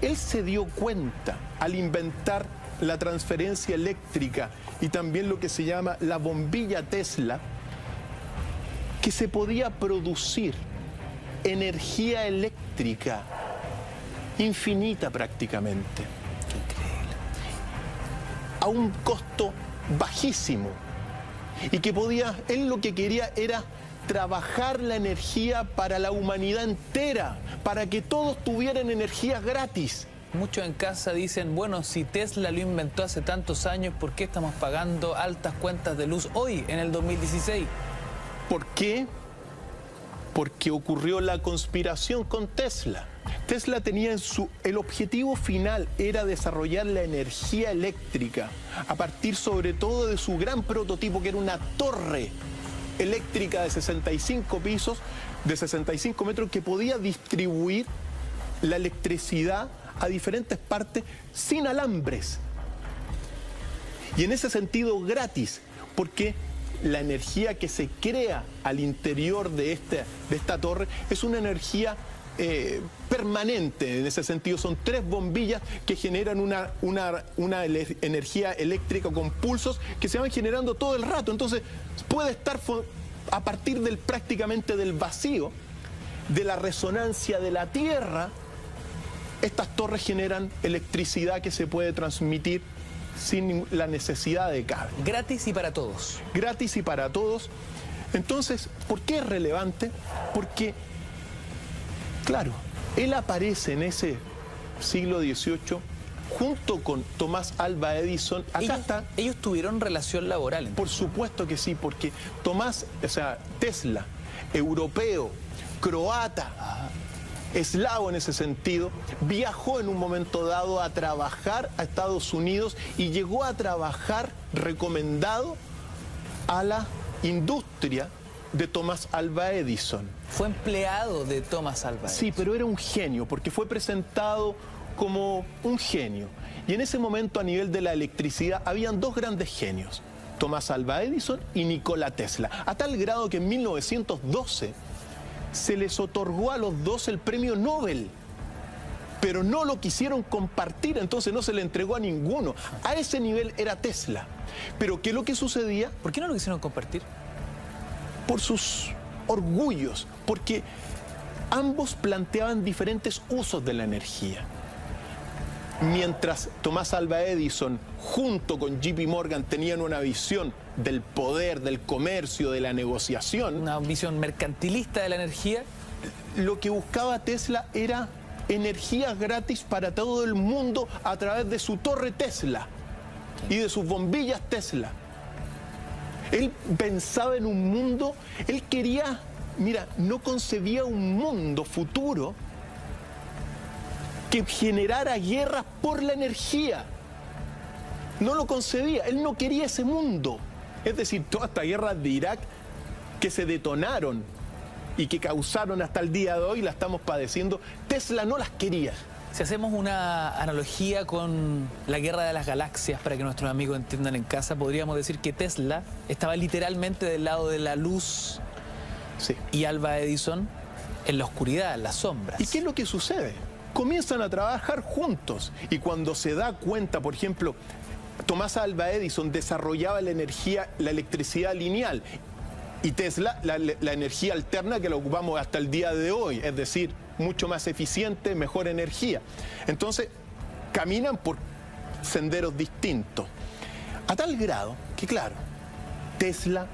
él se dio cuenta al inventar la transferencia eléctrica y también lo que se llama la bombilla Tesla, que se podía producir energía eléctrica infinita prácticamente, a un costo bajísimo, y que él lo que quería era trabajar la energía para la humanidad entera, para que todos tuvieran energía gratis. Muchos en casa dicen, bueno, si Tesla lo inventó hace tantos años, ¿por qué estamos pagando altas cuentas de luz hoy, en el 2016? ¿Por qué? Porque ocurrió la conspiración con Tesla. Tesla tenía el objetivo final era desarrollar la energía eléctrica a partir sobre todo de su gran prototipo, que era una torre eléctrica de 65 pisos, de 65 metros, que podía distribuir la electricidad a diferentes partes sin alambres. Y en ese sentido gratis, porque la energía que se crea al interior de esta torre es una energía permanente. En ese sentido son 3 bombillas que generan una energía eléctrica con pulsos que se van generando todo el rato. Entonces puede estar a partir prácticamente del vacío, de la resonancia de la Tierra. Estas torres generan electricidad que se puede transmitir sin la necesidad de cable. Gratis y para todos. Gratis y para todos. Entonces, ¿por qué es relevante? Porque, claro, él aparece en ese siglo XVIII junto con Tomás Alva Edison. Ellos tuvieron relación laboral. Por supuesto que sí, porque Tesla, europeo, croata, eslavo en ese sentido, viajó en un momento dado a trabajar a Estados Unidos y llegó a trabajar recomendado a la industria de Tomás Alva Edison. Fue empleado de Tomás Alva Edison. Sí, pero era un genio, porque fue presentado como un genio. Y en ese momento, a nivel de la electricidad, habían 2 grandes genios, Tomás Alva Edison y Nikola Tesla, a tal grado que en 1912 se les otorgó a los 2 el premio Nobel, pero no lo quisieron compartir, entonces no se le entregó a ninguno. A ese nivel era Tesla. Pero ¿qué es lo que sucedía? ¿Por qué no lo quisieron compartir? Por sus orgullos, porque ambos planteaban diferentes usos de la energía. Mientras Tomás Alva Edison, junto con JP Morgan, tenían una visión del poder, del comercio, de la negociación. Una visión mercantilista de la energía. Lo que buscaba Tesla era energía gratis para todo el mundo a través de su torre Tesla y de sus bombillas Tesla. Él pensaba en un mundo, él quería, no concebía un mundo futuro que generara guerras por la energía. No lo concebía, él no quería ese mundo. Es decir, todas estas guerras de Irak que se detonaron y que causaron hasta el día de hoy, la estamos padeciendo, Tesla no las quería. Si hacemos una analogía con la guerra de las galaxias, para que nuestros amigos entiendan en casa, podríamos decir que Tesla estaba literalmente del lado de la luz, sí, y Alva Edison en la oscuridad, en las sombras. ¿Y qué es lo que sucede? Comienzan a trabajar juntos y cuando se da cuenta, por ejemplo, Tomás Alva Edison desarrollaba la electricidad lineal y Tesla la energía alterna, que la ocupamos hasta el día de hoy, es decir, mucho más eficiente, mejor energía. Entonces, caminan por senderos distintos. A tal grado que, claro, Tesla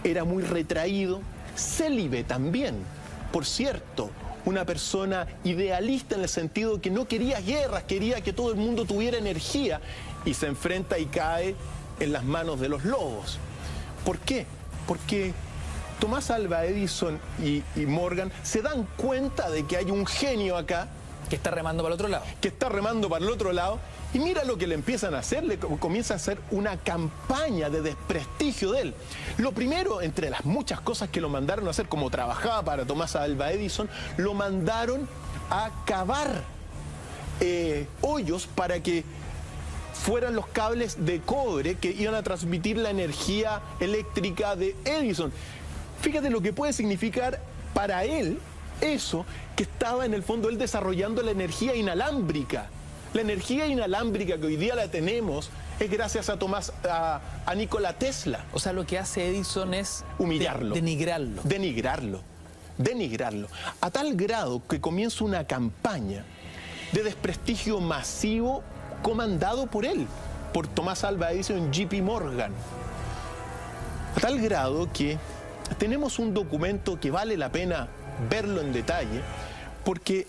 era muy retraído, célibe también, por cierto, una persona idealista en el sentido que no quería guerras, quería que todo el mundo tuviera energía, y se enfrenta y cae en las manos de los lobos. ¿Por qué? Porque Tomás Alva Edison y Morgan se dan cuenta de que hay un genio acá que está remando para el otro lado. Que está remando para el otro lado Y mira lo que le empiezan a hacer, le comienza a hacer una campaña de desprestigio de él. Lo primero, entre las muchas cosas que lo mandaron a hacer, como trabajaba para Thomas Alva Edison, lo mandaron a cavar hoyos para que fueran los cables de cobre que iban a transmitir la energía eléctrica de Edison. Fíjate lo que puede significar para él eso, que estaba en el fondo él desarrollando la energía inalámbrica. La energía inalámbrica que hoy día la tenemos es gracias a Nikola Tesla. O sea, lo que hace Edison es humillarlo, denigrarlo. Denigrarlo. A tal grado que comienza una campaña de desprestigio masivo comandado por él, por Thomas Alva Edison y JP Morgan. A tal grado que tenemos un documento que vale la pena verlo en detalle, porque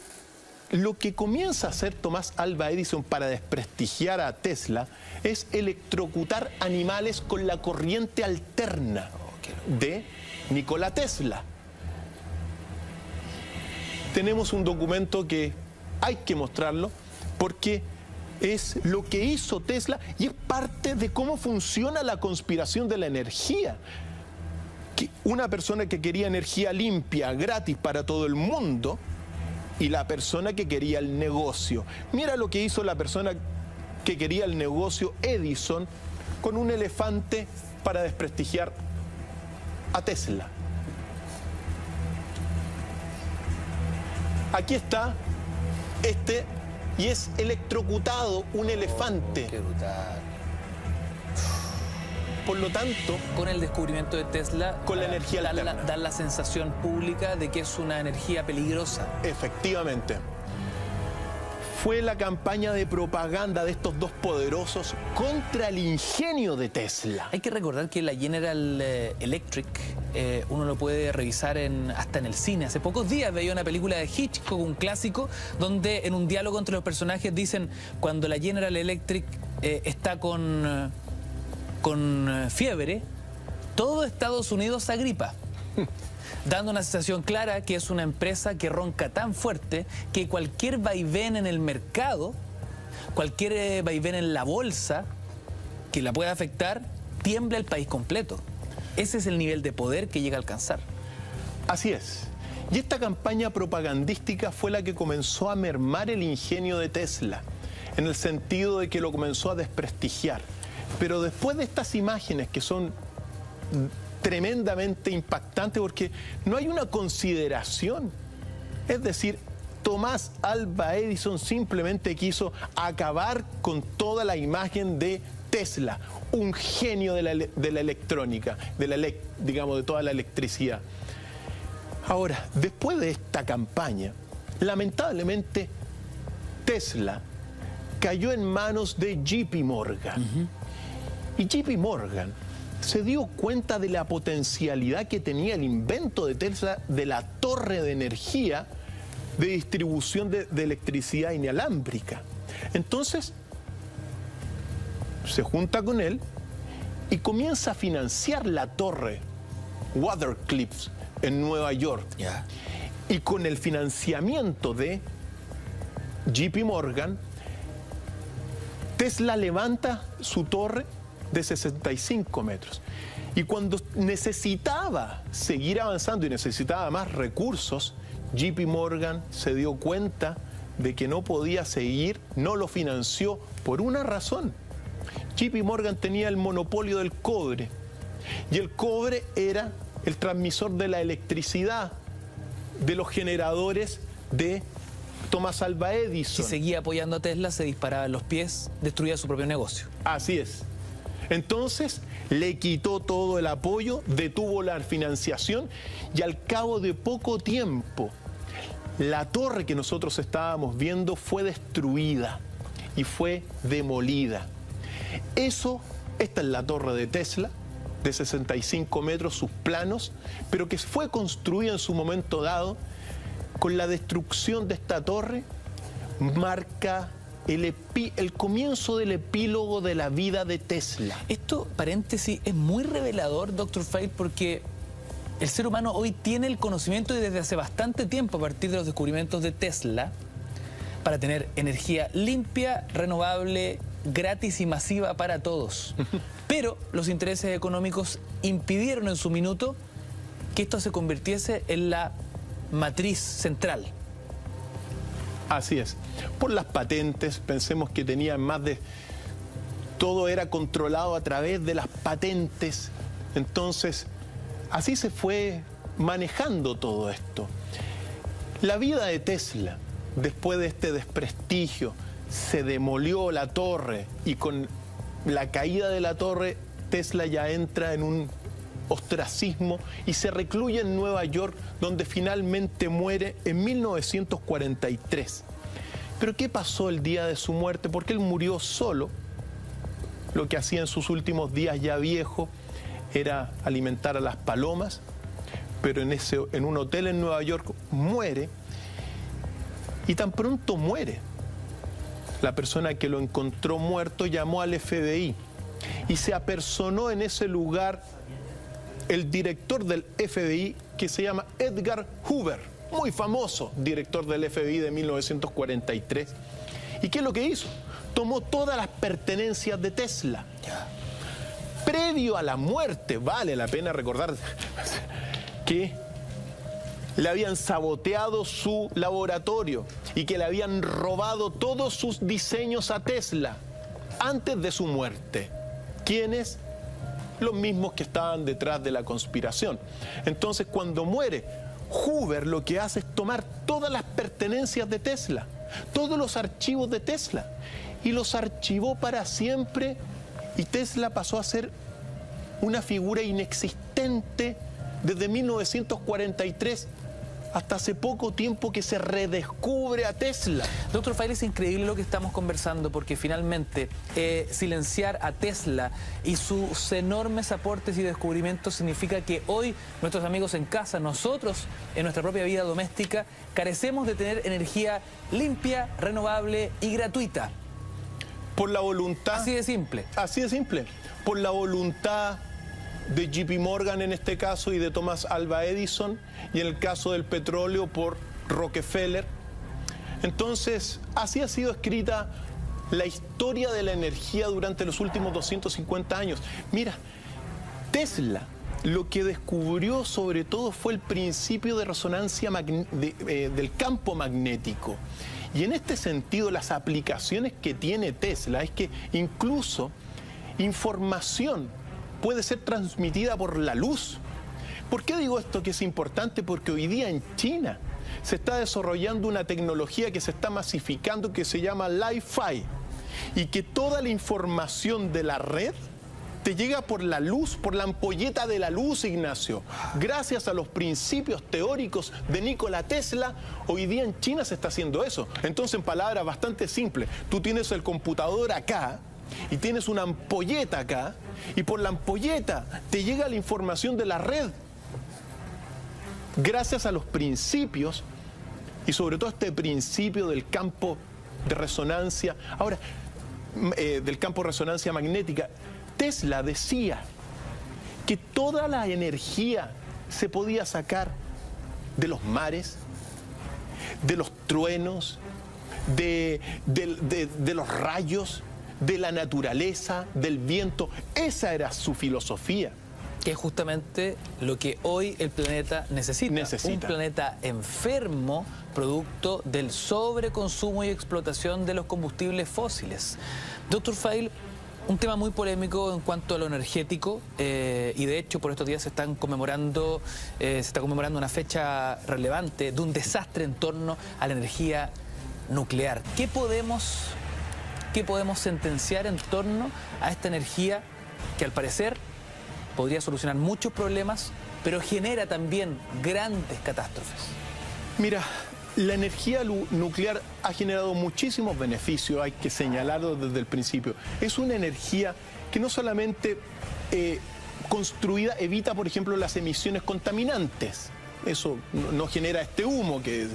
lo que comienza a hacer Thomas Alva Edison para desprestigiar a Tesla es electrocutar animales con la corriente alterna de Nikola Tesla. Tenemos un documento que hay que mostrarlo porque es lo que hizo Tesla y es parte de cómo funciona la conspiración de la energía. Que una persona que quería energía limpia, gratis para todo el mundo, y la persona que quería el negocio. Mira lo que hizo la persona que quería el negocio, Edison, con un elefante para desprestigiar a Tesla. Aquí está y es electrocutado un elefante. Qué brutal. Por lo tanto, con el descubrimiento de Tesla, con la energía alterna, da la sensación pública de que es una energía peligrosa. Efectivamente. Fue la campaña de propaganda de estos dos poderosos contra el ingenio de Tesla. Hay que recordar que la General Electric, uno lo puede revisar hasta en el cine. Hace pocos días veía una película de Hitchcock, un clásico, donde en un diálogo entre los personajes dicen, cuando la General Electric está con fiebre, todo Estados Unidos se agripa, dando una sensación clara que es una empresa que ronca tan fuerte que cualquier vaivén en el mercado, cualquier vaivén en la bolsa que la pueda afectar, tiembla el país completo. Ese es el nivel de poder que llega a alcanzar. Así es. Y esta campaña propagandística fue la que comenzó a mermar el ingenio de Tesla, en el sentido de que lo comenzó a desprestigiar. Pero después de estas imágenes que son tremendamente impactantes porque no hay una consideración, es decir, Thomas Alva Edison simplemente quiso acabar con toda la imagen de Tesla, un genio de la electrónica, digamos, de toda la electricidad. Ahora, después de esta campaña, lamentablemente Tesla cayó en manos de JP Morgan. Y JP Morgan se dio cuenta de la potencialidad que tenía el invento de Tesla de la torre de energía de distribución de electricidad inalámbrica. Entonces, se junta con él y comienza a financiar la torre Watercliff en Nueva York. Y con el financiamiento de JP Morgan, Tesla levanta su torre de 65 metros. Y cuando necesitaba seguir avanzando y necesitaba más recursos, JP Morgan se dio cuenta de que no podía seguir, no lo financió por una razón. JP Morgan tenía el monopolio del cobre y el cobre era el transmisor de la electricidad de los generadores de Thomas Alva Edison. Si seguía apoyando a Tesla, se disparaba en los pies, destruía su propio negocio. Así es. Entonces le quitó todo el apoyo, detuvo la financiación y al cabo de poco tiempo la torre que nosotros estábamos viendo fue destruida y fue demolida. Esta es la torre de Tesla de 65 metros, sus planos, pero que fue construida en su momento dado. Con la destrucción de esta torre marca el comienzo del epílogo de la vida de Tesla. Esto, paréntesis, es muy revelador, Dr. Feil, porque el ser humano hoy tiene el conocimiento y desde hace bastante tiempo, a partir de los descubrimientos de Tesla, para tener energía limpia, renovable, gratis y masiva para todos. Pero los intereses económicos impidieron en su minuto que esto se convirtiese en la matriz central. Así es. Por las patentes, pensemos que tenían más de... Todo era controlado a través de las patentes. Entonces, así se fue manejando todo esto. La vida de Tesla, después de este desprestigio, se demolió la torre y con la caída de la torre, Tesla ya entra en un ostracismo y se recluye en Nueva York, donde finalmente muere en 1943. Pero ¿qué pasó el día de su muerte? Porque él murió solo. Lo que hacía en sus últimos días, ya viejo, era alimentar a las palomas, pero en un hotel en Nueva York muere, y tan pronto muere, la persona que lo encontró muerto llamó al FBI y se apersonó en ese lugar el director del FBI, que se llama Edgar Hoover, muy famoso director del FBI de 1943. ¿Y qué es lo que hizo? Tomó todas las pertenencias de Tesla. Previo a la muerte, vale la pena recordar que le habían saboteado su laboratorio y que le habían robado todos sus diseños a Tesla antes de su muerte. ¿Quiénes? Los mismos que estaban detrás de la conspiración. Entonces, cuando muere, Hoover lo que hace es tomar todas las pertenencias de Tesla, todos los archivos de Tesla, y los archivó para siempre, y Tesla pasó a ser una figura inexistente desde 1943 hasta hace poco tiempo que se redescubre a Tesla. Doctor Feil, es increíble lo que estamos conversando, porque finalmente silenciar a Tesla y sus enormes aportes y descubrimientos significa que hoy nuestros amigos en casa, nosotros en nuestra propia vida doméstica, carecemos de tener energía limpia, renovable y gratuita. Por la voluntad... Así de simple. Así de simple. Por la voluntad de JP Morgan en este caso y de Thomas Alva Edison, y en el caso del petróleo por Rockefeller. Entonces, así ha sido escrita la historia de la energía durante los últimos 250 años. Mira, Tesla lo que descubrió sobre todo fue el principio de resonancia del campo magnético. Y en este sentido, las aplicaciones que tiene Tesla es que incluso información puede ser transmitida por la luz. ¿Por qué digo esto que es importante? Porque hoy día en China se está desarrollando una tecnología que se está masificando, que se llama Li-Fi, y que toda la información de la red te llega por la luz, por la ampolleta de la luz, Ignacio. Gracias a los principios teóricos de Nikola Tesla, hoy día en China se está haciendo eso. Entonces, en palabras bastante simples, tú tienes el computador acá y tienes una ampolleta acá, y por la ampolleta te llega la información de la red. Gracias a los principios, y sobre todo este principio del campo de resonancia, ahora, del campo de resonancia magnética, Tesla decía que toda la energía se podía sacar de los mares, de los truenos, de los rayos, de la naturaleza, del viento. Esa era su filosofía. Que es justamente lo que hoy el planeta necesita. Un planeta enfermo, producto del sobreconsumo y explotación de los combustibles fósiles. Doctor Feil, un tema muy polémico en cuanto a lo energético, y de hecho por estos días se está conmemorando una fecha relevante de un desastre en torno a la energía nuclear. ¿Qué podemos sentenciar en torno a esta energía que al parecer podría solucionar muchos problemas, pero genera también grandes catástrofes? Mira, la energía nuclear ha generado muchísimos beneficios, hay que señalarlo desde el principio. Es una energía que no solamente construida evita, por ejemplo, las emisiones contaminantes. Eso no genera este humo, que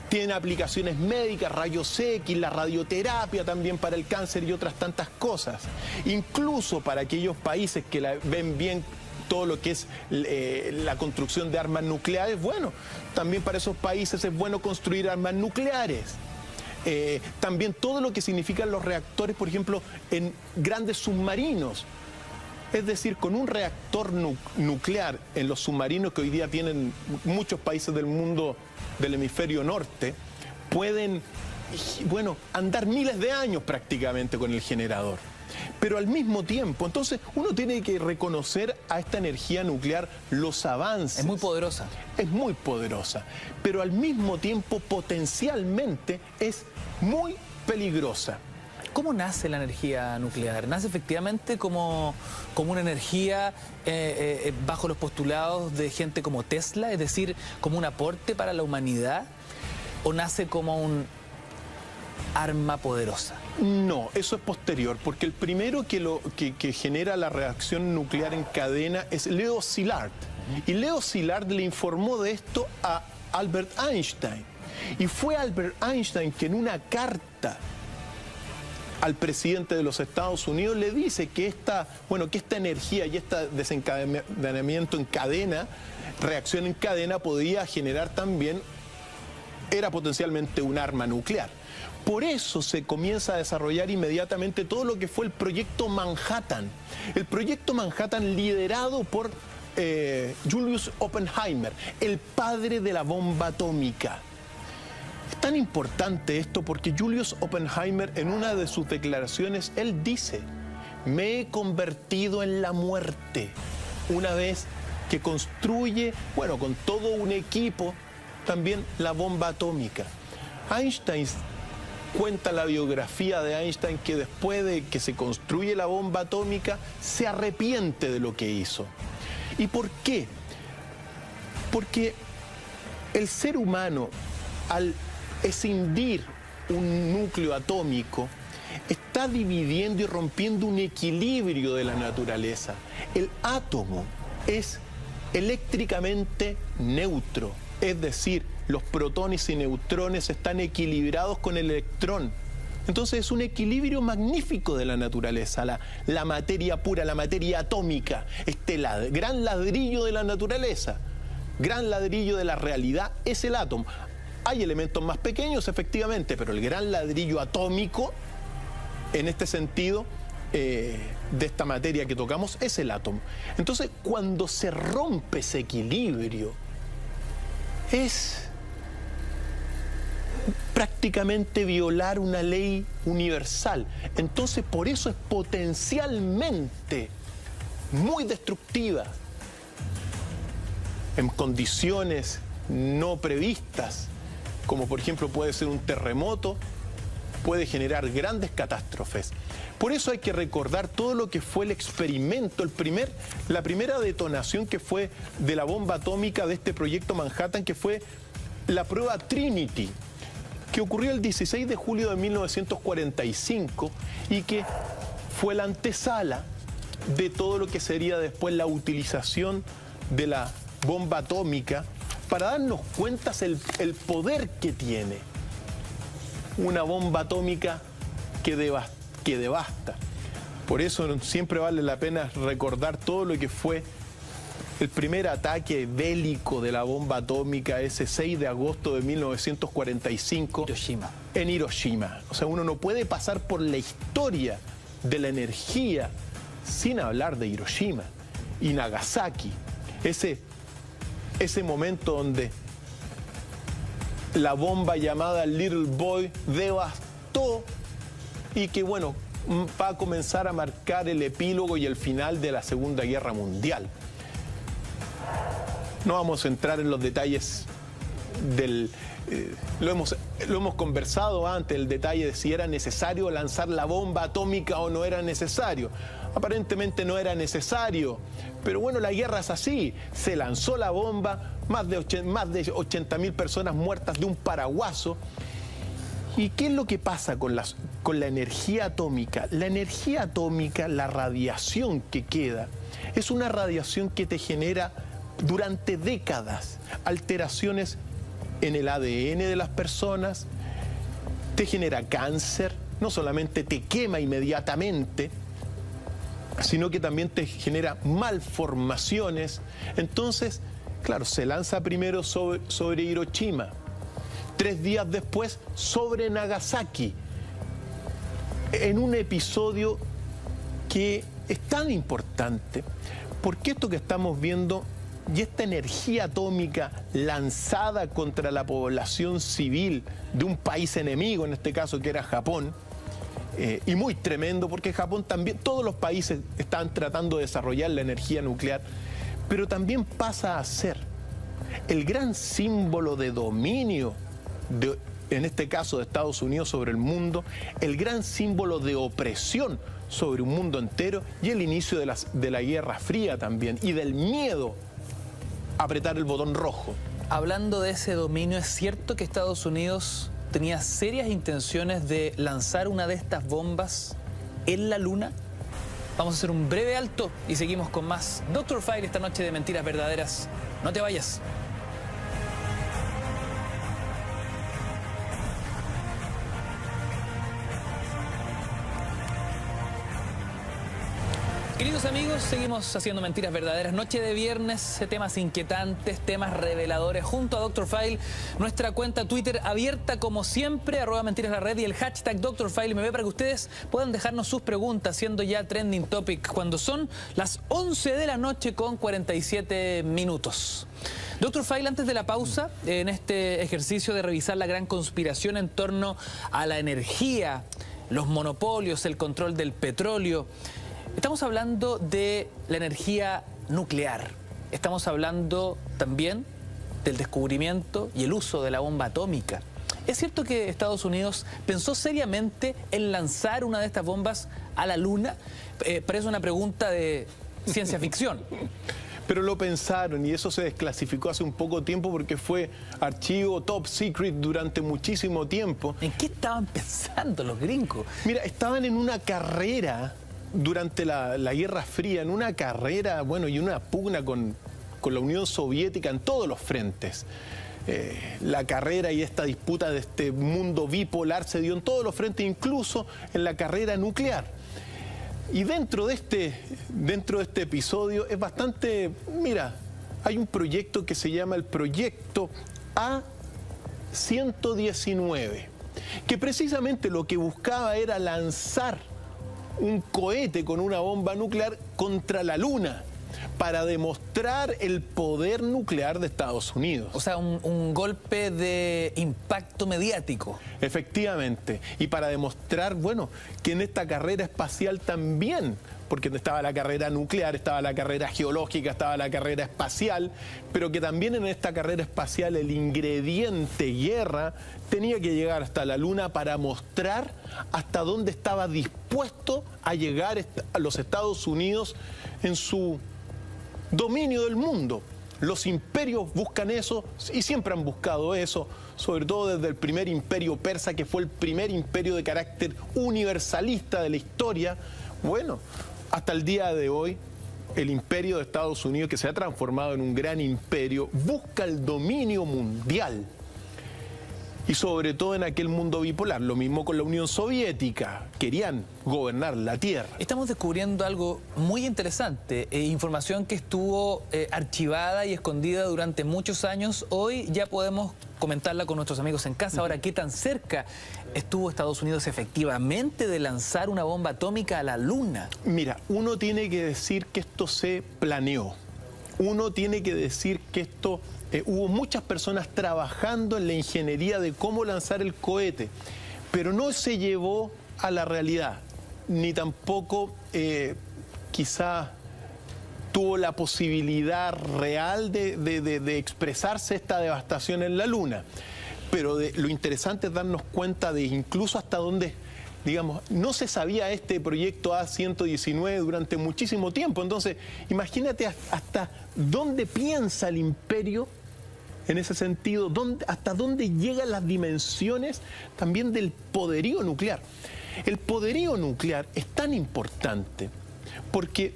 tiene aplicaciones médicas, rayos X, la radioterapia también para el cáncer y otras tantas cosas. Incluso para aquellos países que ven bien todo lo que es la construcción de armas nucleares, bueno, también para esos países es bueno construir armas nucleares. también todo lo que significan los reactores, por ejemplo, en grandes submarinos. Es decir, con un reactor nuclear en los submarinos que hoy día tienen muchos países del mundo del hemisferio norte, pueden, bueno, andar miles de años prácticamente con el generador. Pero al mismo tiempo, entonces uno tiene que reconocer a esta energía nuclear los avances. Es muy poderosa. Es muy poderosa, pero al mismo tiempo potencialmente es muy peligrosa. ¿Cómo nace la energía nuclear? ¿Nace efectivamente como una energía bajo los postulados de gente como Tesla, es decir, como un aporte para la humanidad? ¿O nace como un arma poderosa? No, eso es posterior, porque el primero que genera la reacción nuclear en cadena es Leo Szilard. Y Leo Szilard le informó de esto a Albert Einstein. Y fue Albert Einstein que en una carta al presidente de los Estados Unidos le dice que esta energía y este desencadenamiento en cadena, reacción en cadena, podía generar también, era potencialmente un arma nuclear. Por eso se comienza a desarrollar inmediatamente todo lo que fue el proyecto Manhattan. El proyecto Manhattan liderado por Julius Oppenheimer, el padre de la bomba atómica. Es tan importante esto porque Julius Oppenheimer, en una de sus declaraciones, él dice: me he convertido en la muerte, una vez que construye, bueno, con todo un equipo, también la bomba atómica. Einstein cuenta la biografía de Einstein que después de que se construye la bomba atómica, se arrepiente de lo que hizo. ¿Y por qué? Porque el ser humano, al escindir un núcleo atómico, está dividiendo y rompiendo un equilibrio de la naturaleza. El átomo es eléctricamente neutro, es decir, los protones y neutrones están equilibrados con el electrón. Entonces es un equilibrio magnífico de la naturaleza, la materia pura, la materia atómica, este gran ladrillo de la naturaleza, gran ladrillo de la realidad es el átomo. Hay elementos más pequeños, efectivamente, pero el gran ladrillo atómico, en este sentido, de esta materia que tocamos, es el átomo. Entonces, cuando se rompe ese equilibrio, es prácticamente violar una ley universal. Entonces, por eso es potencialmente muy destructiva en condiciones no previstas, como por ejemplo puede ser un terremoto, puede generar grandes catástrofes. Por eso hay que recordar todo lo que fue el experimento, la primera detonación que fue de la bomba atómica de este proyecto Manhattan, que fue la prueba Trinity, que ocurrió el 16 de julio de 1945 y que fue la antesala de todo lo que sería después la utilización de la bomba atómica, para darnos cuenta el poder que tiene una bomba atómica que devasta. Por eso siempre vale la pena recordar todo lo que fue el primer ataque bélico de la bomba atómica, ese 6 de agosto de 1945 en Hiroshima. O sea, uno no puede pasar por la historia de la energía sin hablar de Hiroshima y Nagasaki. Ese momento donde la bomba llamada Little Boy devastó y que, bueno, va a comenzar a marcar el epílogo y el final de la Segunda Guerra Mundial. No vamos a entrar en los detalles lo hemos conversado antes, el detalle de si era necesario lanzar la bomba atómica o no era necesario. Aparentemente no era necesario, pero bueno, la guerra es así. Se lanzó la bomba, más de 80.000 personas muertas de un paraguaso. ¿Y qué es lo que pasa con la energía atómica? La energía atómica, la radiación que queda, es una radiación que te genera durante décadas alteraciones en el ADN de las personas, te genera cáncer, no solamente te quema inmediatamente, sino que también te genera malformaciones. Entonces, claro, se lanza primero sobre Hiroshima. 3 días después sobre Nagasaki, en un episodio que es tan importante, porque esto que estamos viendo y esta energía atómica lanzada contra la población civil de un país enemigo, en este caso que era Japón, y muy tremendo, porque Japón también, todos los países estaban tratando de desarrollar la energía nuclear, pero también pasa a ser el gran símbolo de dominio, en este caso de Estados Unidos sobre el mundo, el gran símbolo de opresión sobre un mundo entero y el inicio de la Guerra Fría también, y del miedo a apretar el botón rojo. Hablando de ese dominio, ¿es cierto que Estados Unidos tenía serias intenciones de lanzar una de estas bombas en la Luna? Vamos a hacer un breve alto y seguimos con más Dr. Phil esta noche de Mentiras Verdaderas. No te vayas. Queridos amigos, seguimos haciendo Mentiras Verdaderas. Noche de viernes, temas inquietantes, temas reveladores. Junto a Dr. Phil, nuestra cuenta Twitter abierta como siempre, @mentiras_la_red, y el hashtag Dr. PhileMB para que ustedes puedan dejarnos sus preguntas, siendo ya trending topic cuando son las 11 de la noche con 47 minutos. Dr. Phil, antes de la pausa, en este ejercicio de revisar la gran conspiración en torno a la energía, los monopolios, el control del petróleo, estamos hablando de la energía nuclear. Estamos hablando también del descubrimiento y el uso de la bomba atómica. ¿Es cierto que Estados Unidos pensó seriamente en lanzar una de estas bombas a la Luna? Parece una pregunta de ciencia ficción. Pero lo pensaron, y eso se desclasificó hace un poco tiempo porque fue archivo top secret durante muchísimo tiempo. ¿En qué estaban pensando los gringos? Mira, estaban en una carrera durante la Guerra Fría, en una carrera, bueno, y una pugna con la Unión Soviética en todos los frentes. La carrera y esta disputa de este mundo bipolar se dio en todos los frentes, incluso en la carrera nuclear. Y dentro de este episodio es bastante, mira, hay un proyecto que se llama el Proyecto A-119, que precisamente lo que buscaba era lanzar un cohete con una bomba nuclear contra la Luna para demostrar el poder nuclear de Estados Unidos. O sea, un golpe de impacto mediático. Efectivamente, y para demostrar, bueno, que en esta carrera espacial también, porque estaba la carrera nuclear, estaba la carrera geológica, estaba la carrera espacial, pero que también en esta carrera espacial el ingrediente guerra tenía que llegar hasta la Luna para mostrar hasta dónde estaba dispuesto a llegar a los Estados Unidos en su dominio del mundo. Los imperios buscan eso y siempre han buscado eso, sobre todo desde el primer imperio persa, que fue el primer imperio de carácter universalista de la historia. Bueno, hasta el día de hoy, el imperio de Estados Unidos, que se ha transformado en un gran imperio, busca el dominio mundial. Y sobre todo en aquel mundo bipolar, lo mismo con la Unión Soviética, querían gobernar la Tierra. Estamos descubriendo algo muy interesante, información que estuvo archivada y escondida durante muchos años. Hoy ya podemos comentarla con nuestros amigos en casa. Ahora, ¿qué tan cerca estuvo Estados Unidos efectivamente de lanzar una bomba atómica a la Luna? Mira, uno tiene que decir que esto se planeó. Uno tiene que decir que esto... hubo muchas personas trabajando en la ingeniería de cómo lanzar el cohete, pero no se llevó a la realidad, ni tampoco quizá tuvo la posibilidad real de expresarse esta devastación en la Luna. Pero lo interesante es darnos cuenta de incluso hasta dónde, digamos, no se sabía este proyecto A-119 durante muchísimo tiempo. Entonces, imagínate hasta dónde piensa el imperio en ese sentido, hasta dónde llegan las dimensiones también del poderío nuclear. El poderío nuclear es tan importante porque,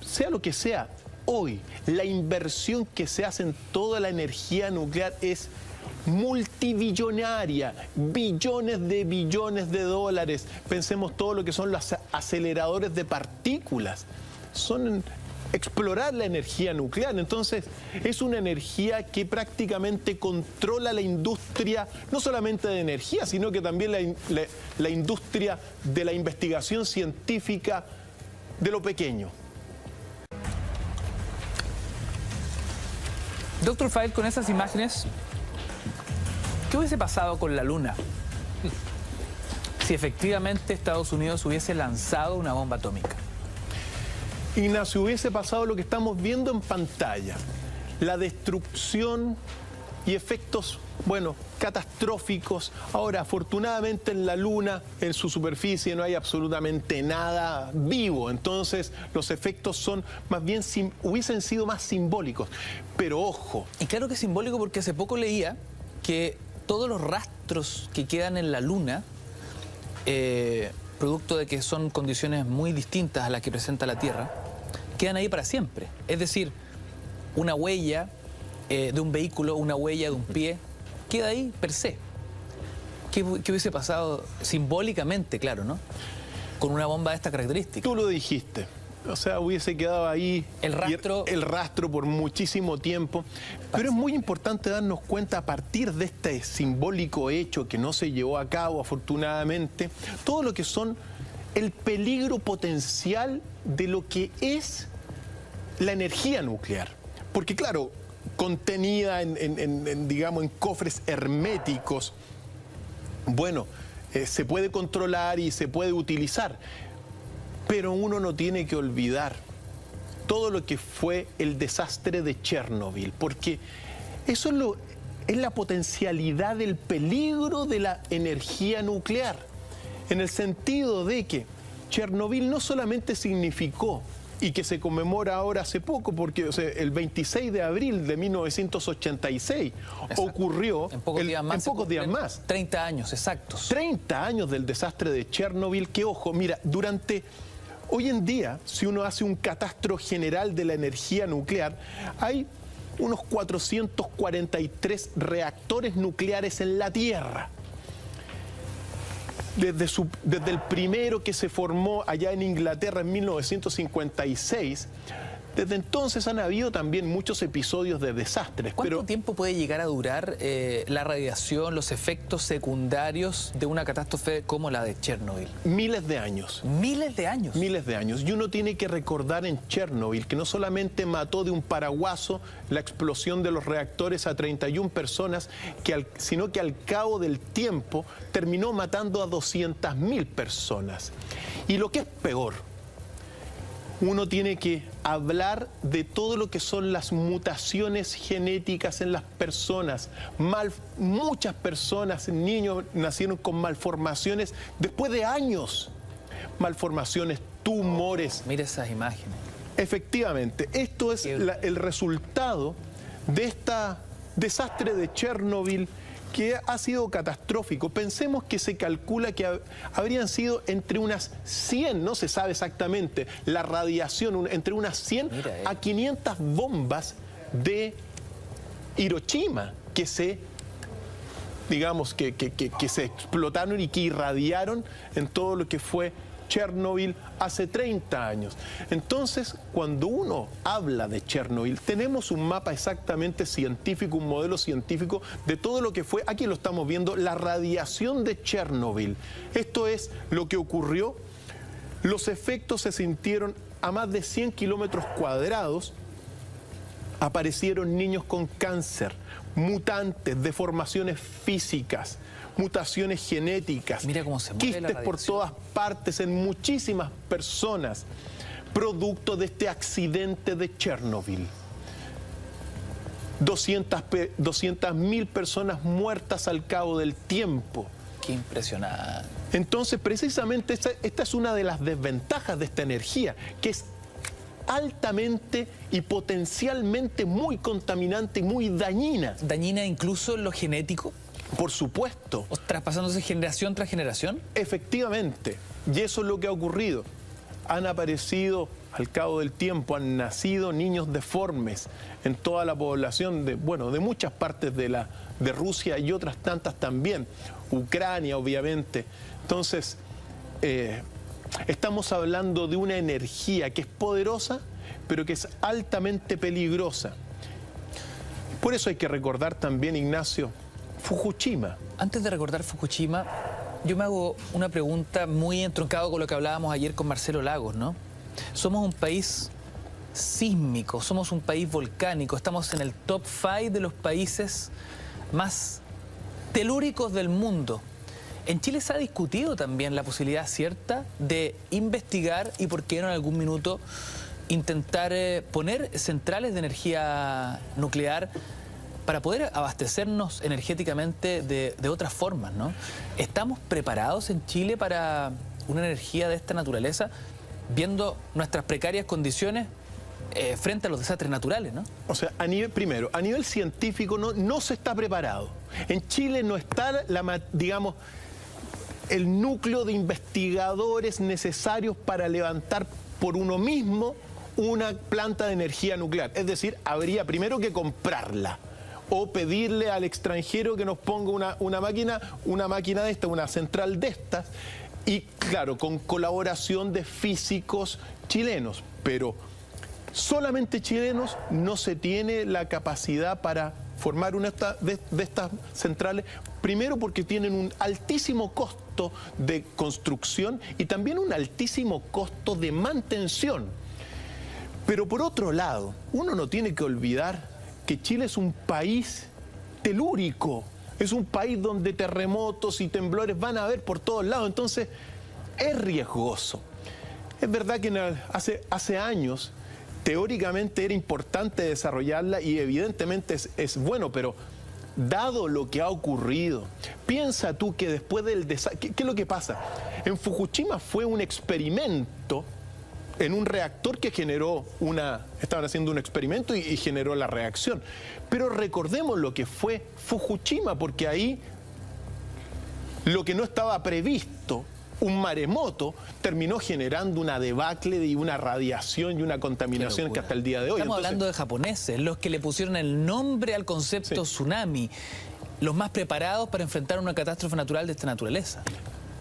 sea lo que sea, hoy la inversión que se hace en toda la energía nuclear es multibillonaria, billones de dólares. Pensemos todo lo que son los aceleradores de partículas. Son explorar la energía nuclear. Entonces, es una energía que prácticamente controla la industria, no solamente de energía, sino que también la industria de la investigación científica de lo pequeño. Dr. File, con esas imágenes, ¿qué hubiese pasado con la Luna si efectivamente Estados Unidos hubiese lanzado una bomba atómica? Ignacio, hubiese pasado lo que estamos viendo en pantalla, la destrucción y efectos, bueno, catastróficos. Ahora, afortunadamente en la Luna, en su superficie, no hay absolutamente nada vivo, entonces los efectos son más bien, hubiesen sido más simbólicos, pero ojo. Y claro que es simbólico porque hace poco leía que todos los rastros que quedan en la Luna, producto de que son condiciones muy distintas a las que presenta la Tierra, quedan ahí para siempre. Es decir, una huella de un vehículo, una huella de un pie, queda ahí per se. ¿Qué hubiese pasado simbólicamente, claro, ¿no? Con una bomba de esta característica. Tú lo dijiste. O sea, hubiese quedado ahí el rastro por muchísimo tiempo. Pero es muy importante darnos cuenta, a partir de este simbólico hecho que no se llevó a cabo, afortunadamente, todo lo que son el peligro potencial de lo que es la energía nuclear. Porque claro, contenida digamos, en cofres herméticos, bueno, se puede controlar y se puede utilizar. Pero uno no tiene que olvidar todo lo que fue el desastre de Chernobyl, porque eso es la potencialidad del peligro de la energía nuclear, en el sentido de que Chernobyl no solamente significó, y que se conmemora ahora hace poco, porque el 26 de abril de 1986 ocurrió, en pocos días más. 30 años exactos. 30 años del desastre de Chernobyl, que ojo, mira, hoy en día, si uno hace un catastro general de la energía nuclear, hay unos 443 reactores nucleares en la Tierra. Desde el primero que se formó allá en Inglaterra en 1956, desde entonces han habido también muchos episodios de desastres. ¿Cuánto tiempo puede llegar a durar la radiación, los efectos secundarios de una catástrofe como la de Chernobyl? Miles de años. ¿Miles de años? Miles de años. Y uno tiene que recordar en Chernobyl que no solamente mató de un paraguaso la explosión de los reactores a 31 personas, sino que al cabo del tiempo terminó matando a 200.000 personas. Y lo que es peor, uno tiene que hablar de todo lo que son las mutaciones genéticas en las personas. Muchas personas, niños, nacieron con malformaciones después de años. Malformaciones, tumores. Mira esas imágenes. Efectivamente, esto es el resultado de este desastre de Chernobyl, que ha sido catastrófico. Pensemos que se calcula que habrían sido entre unas 100, no se sabe exactamente, la radiación, entre unas 100 a 500 bombas de Hiroshima que se explotaron y que irradiaron en todo lo que fue Chernobyl hace 30 años. Entonces, cuando uno habla de Chernobyl, tenemos un mapa exactamente científico, un modelo científico de todo lo que fue, aquí lo estamos viendo, la radiación de Chernobyl. Esto es lo que ocurrió. Los efectos se sintieron a más de 100 kilómetros cuadrados. Aparecieron niños con cáncer, mutantes, deformaciones físicas, mutaciones genéticas, mira cómo se mueve quistes por todas partes en muchísimas personas, producto de este accidente de Chernobyl. 200.000 personas muertas al cabo del tiempo. Qué impresionante. Entonces, precisamente esta es una de las desventajas de esta energía, que es altamente y potencialmente muy contaminante y muy dañina. ¿Dañina incluso en lo genético? Por supuesto. ¿O traspasándose generación tras generación? Efectivamente. Y eso es lo que ha ocurrido. Han aparecido, al cabo del tiempo, han nacido niños deformes en toda la población de muchas partes de Rusia y otras tantas también. Ucrania, obviamente. Entonces, estamos hablando de una energía que es poderosa, pero que es altamente peligrosa. Por eso hay que recordar también, Ignacio, Fukushima. Antes de recordar Fukushima, yo me hago una pregunta muy entroncada con lo que hablábamos ayer con Marcelo Lagos, ¿no? Somos un país sísmico, somos un país volcánico, estamos en el top 5 de los países más telúricos del mundo. En Chile se ha discutido también la posibilidad cierta de investigar y por qué no en algún minuto intentar poner centrales de energía nuclear para poder abastecernos energéticamente de otras formas, ¿no? ¿Estamos preparados en Chile para una energía de esta naturaleza, viendo nuestras precarias condiciones frente a los desastres naturales, ¿no? O sea, primero, a nivel científico no se está preparado. En Chile no está, digamos, el núcleo de investigadores necesarios para levantar por uno mismo una planta de energía nuclear. Es decir, habría primero que comprarla o pedirle al extranjero que nos ponga una máquina de esta, una central de estas, y claro, con colaboración de físicos chilenos, pero solamente chilenos no se tiene la capacidad para formar una de estas centrales, primero porque tienen un altísimo costo de construcción y también un altísimo costo de mantención. Pero por otro lado, uno no tiene que olvidar que Chile es un país telúrico, es un país donde terremotos y temblores van a haber por todos lados, entonces es riesgoso. Es verdad que hace años teóricamente era importante desarrollarla y evidentemente es bueno, pero dado lo que ha ocurrido, piensa tú que después del desastre, ¿qué es lo que pasa? En Fukushima fue un experimento en un reactor que generó estaban haciendo un experimento y generó la reacción. Pero recordemos lo que fue Fukushima, porque ahí lo que no estaba previsto, un maremoto, terminó generando una debacle y una radiación y una contaminación que hasta el día de hoy. Estamos hablando de japoneses, los que le pusieron el nombre al concepto tsunami, los más preparados para enfrentar una catástrofe natural de esta naturaleza.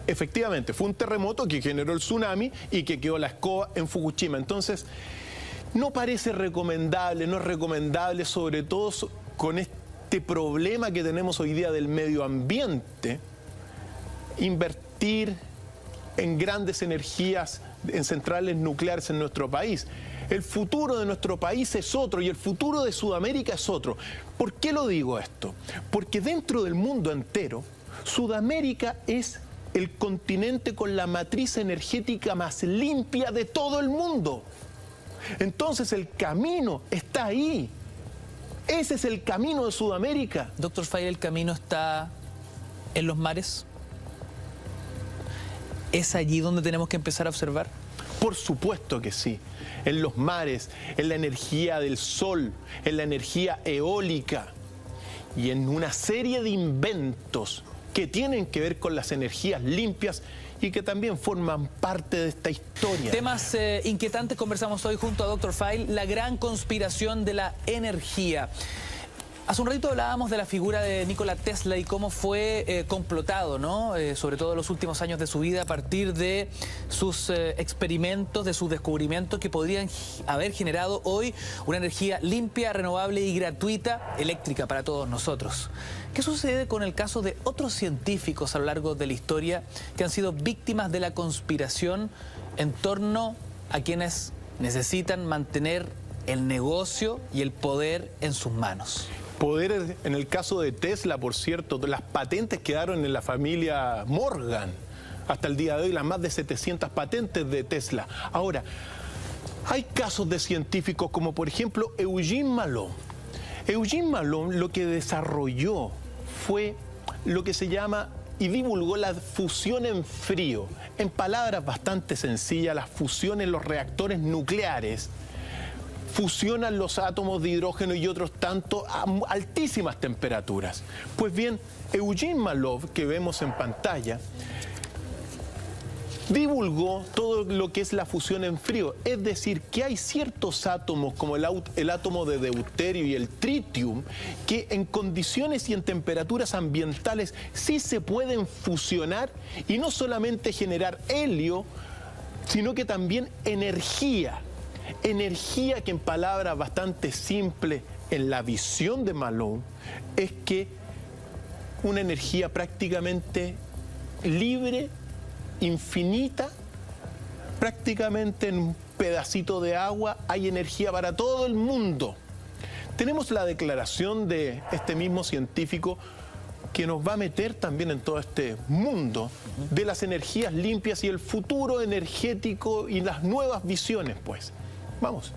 Efectivamente, fue un terremoto que generó el tsunami y que quedó la escoba en Fukushima. Entonces, no parece recomendable, no es recomendable, sobre todo con este problema que tenemos hoy día del medio ambiente, invertir en grandes energías, en centrales nucleares en nuestro país. El futuro de nuestro país es otro y el futuro de Sudamérica es otro. ¿Por qué lo digo esto? Porque dentro del mundo entero, Sudamérica es el continente con la matriz energética más limpia de todo el mundo. Entonces el camino está ahí. Ese es el camino de Sudamérica. Doctor Fay, ¿el camino está en los mares? ¿Es allí donde tenemos que empezar a observar? Por supuesto que sí. En los mares, en la energía del sol, en la energía eólica y en una serie de inventos que tienen que ver con las energías limpias y que también forman parte de esta historia. Temas inquietantes conversamos hoy junto a Dr. File, la gran conspiración de la energía. Hace un ratito hablábamos de la figura de Nikola Tesla y cómo fue complotado, ¿no? Sobre todo en los últimos años de su vida a partir de sus experimentos, de sus descubrimientos que podrían haber generado hoy una energía limpia, renovable y gratuita, eléctrica para todos nosotros. ¿Qué sucede con el caso de otros científicos a lo largo de la historia que han sido víctimas de la conspiración en torno a quienes necesitan mantener el negocio y el poder en sus manos? Poder, en el caso de Tesla, por cierto, las patentes quedaron en la familia Morgan. Hasta el día de hoy, las más de 700 patentes de Tesla. Ahora, hay casos de científicos como, por ejemplo, Eugene Malone. Eugene Malone lo que desarrolló fue lo que se llama y divulgó la fusión en frío. En palabras bastante sencillas, la fusión en los reactores nucleares fusionan los átomos de hidrógeno y otros tanto a altísimas temperaturas. Pues bien, Eugene Malone, que vemos en pantalla, divulgó todo lo que es la fusión en frío, es decir, que hay ciertos átomos como el átomo de deuterio y el tritium que en condiciones y en temperaturas ambientales sí se pueden fusionar y no solamente generar helio, sino que también energía. Energía que en palabras bastante simples, en la visión de Malone, es que una energía prácticamente libre, infinita, prácticamente en un pedacito de agua hay energía para todo el mundo. Tenemos la declaración de este mismo científico que nos va a meter también en todo este mundo de las energías limpias y el futuro energético y las nuevas visiones, pues. Vamos.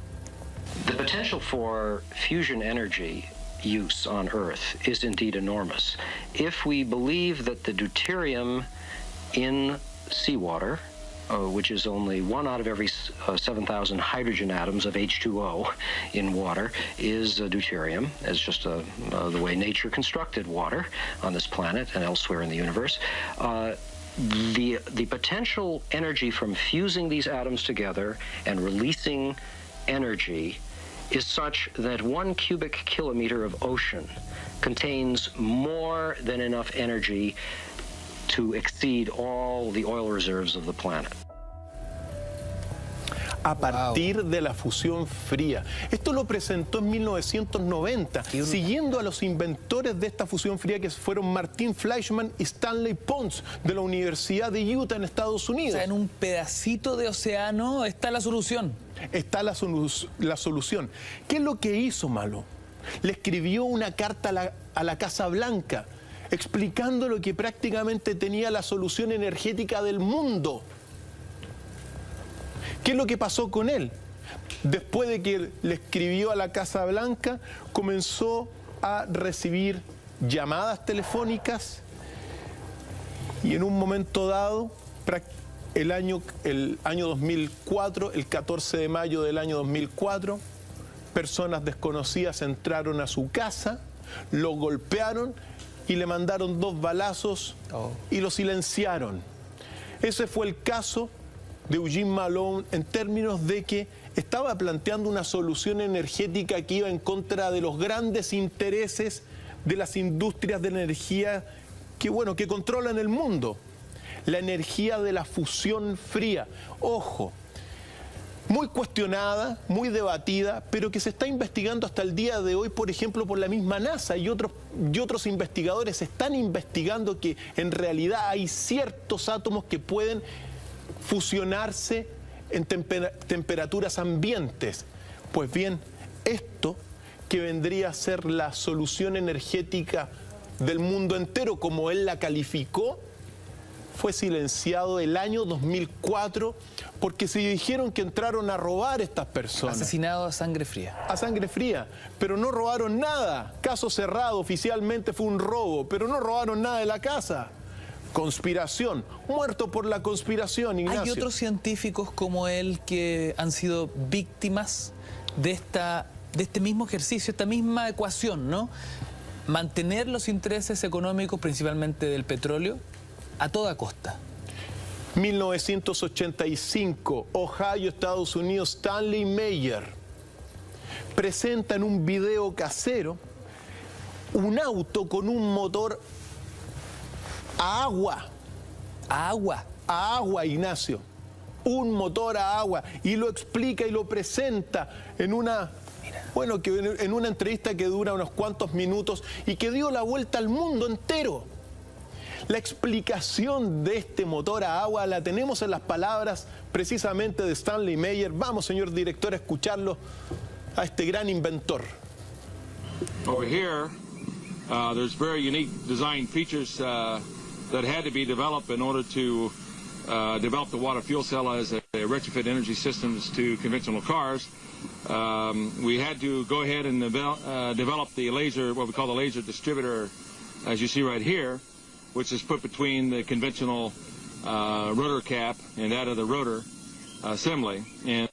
The potential for fusion energy use on Earth is indeed enormous. If we believe that the deuterium in seawater, which is only 1 out of every 7,000 hydrogen atoms of H2O in water, is deuterium. It's just the way nature constructed water on this planet and elsewhere in the universe. The potential energy from fusing these atoms together and releasing energy is such that 1 cubic kilometer of ocean contains more than enough energy to exceed all the oil reserves of the planet. A partir de la fusión fría. Esto lo presentó en 1990, siguiendo a los inventores de esta fusión fría que fueron Martin Fleischmann y Stanley Pons de la Universidad de Utah en Estados Unidos. O sea, en un pedacito de océano está la solución. Está la solución. ¿Qué es lo que hizo Malone? Le escribió una carta a la Casa Blanca explicando lo que prácticamente tenía la solución energética del mundo. ¿Qué es lo que pasó con él? Después de que le escribió a la Casa Blanca, comenzó a recibir llamadas telefónicas y en un momento dado, el año 2004, el 14 de mayo del año 2004, personas desconocidas entraron a su casa, lo golpearon y le mandaron 2 balazos y lo silenciaron. Ese fue el caso de Eugene Malone en términos de que estaba planteando una solución energética que iba en contra de los grandes intereses de las industrias de energía que controlan el mundo. La energía de la fusión fría. Ojo, muy cuestionada, muy debatida, pero que se está investigando hasta el día de hoy, por ejemplo, por la misma NASA y otros investigadores están investigando que en realidad hay ciertos átomos que pueden fusionarse en temperaturas ambientes. Pues bien, esto que vendría a ser la solución energética del mundo entero, como él la calificó, fue silenciado el año 2004 porque se dijeron que entraron a robar estas personas. Asesinado a sangre fría. A sangre fría, pero no robaron nada. Caso cerrado, oficialmente fue un robo, pero no robaron nada de la casa. Conspiración, muerto por la conspiración, Ignacio. ¿Hay otros científicos como él que han sido víctimas de este mismo ejercicio, esta misma ecuación, ¿no? Mantener los intereses económicos, principalmente del petróleo, a toda costa. 1985, Ohio, Estados Unidos, Stanley Meyer presenta en un video casero un auto con un motor a agua. ¿A agua? A agua, Ignacio. Un motor a agua. Y lo explica y lo presenta en una entrevista que dura unos cuantos minutos y que dio la vuelta al mundo entero. La explicación de este motor a agua la tenemos en las palabras precisamente de Stanley Meyer. Vamos, señor director, a escucharlo a este gran inventor. Over here, there's very unique design features that had to be developed in order to develop the water fuel cell as a retrofit energy systems to conventional cars. We had to go ahead and develop the laser, what we call the laser distributor, as you see right here, which is put between the conventional rotor cap and that of the rotor assembly. And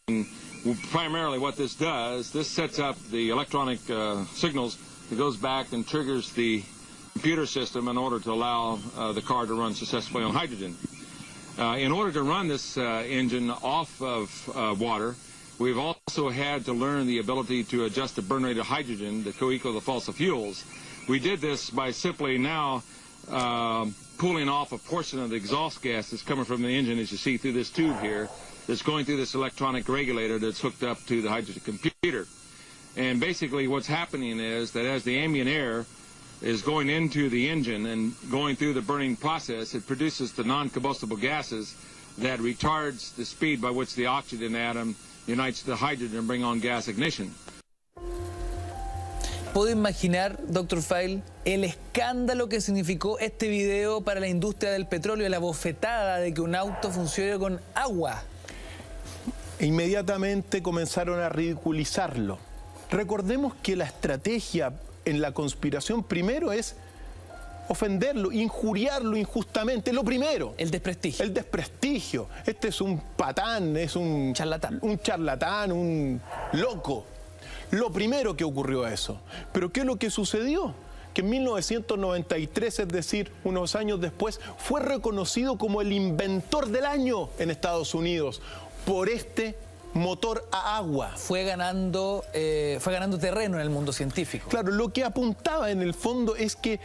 primarily what this does, this sets up the electronic signals that goes back and triggers the computer system in order to allow the car to run successfully on hydrogen. In order to run this engine off of water, we've also had to learn the ability to adjust the burn rate of hydrogen to co-equal the fossil fuels. We did this by simply now cooling off a portion of the exhaust gas that's coming from the engine, as you see through this tube here, that's going through this electronic regulator that's hooked up to the hydrogen computer. And basically what's happening is that as the ambient air is going into the engine and going through the burning process, it produces the non-combustible gases that retards the speed by which the oxygen atom unites the hydrogen and bring on gas ignition. ¿Puedo imaginar, Dr. Feil, el escándalo que significó este video para la industria del petróleo, la bofetada de que un auto funcione con agua? Inmediatamente comenzaron a ridiculizarlo. Recordemos que la estrategia en la conspiración primero es ofenderlo, injuriarlo injustamente, lo primero. El desprestigio. El desprestigio. Este es un patán, es un charlatán. Un charlatán, un loco. Lo primero que ocurrió eso. Pero ¿qué es lo que sucedió? Que en 1993, es decir, unos años después, fue reconocido como el inventor del año en Estados Unidos por este motor a agua. Fue ganando terreno en el mundo científico. Claro, lo que apuntaba en el fondo es que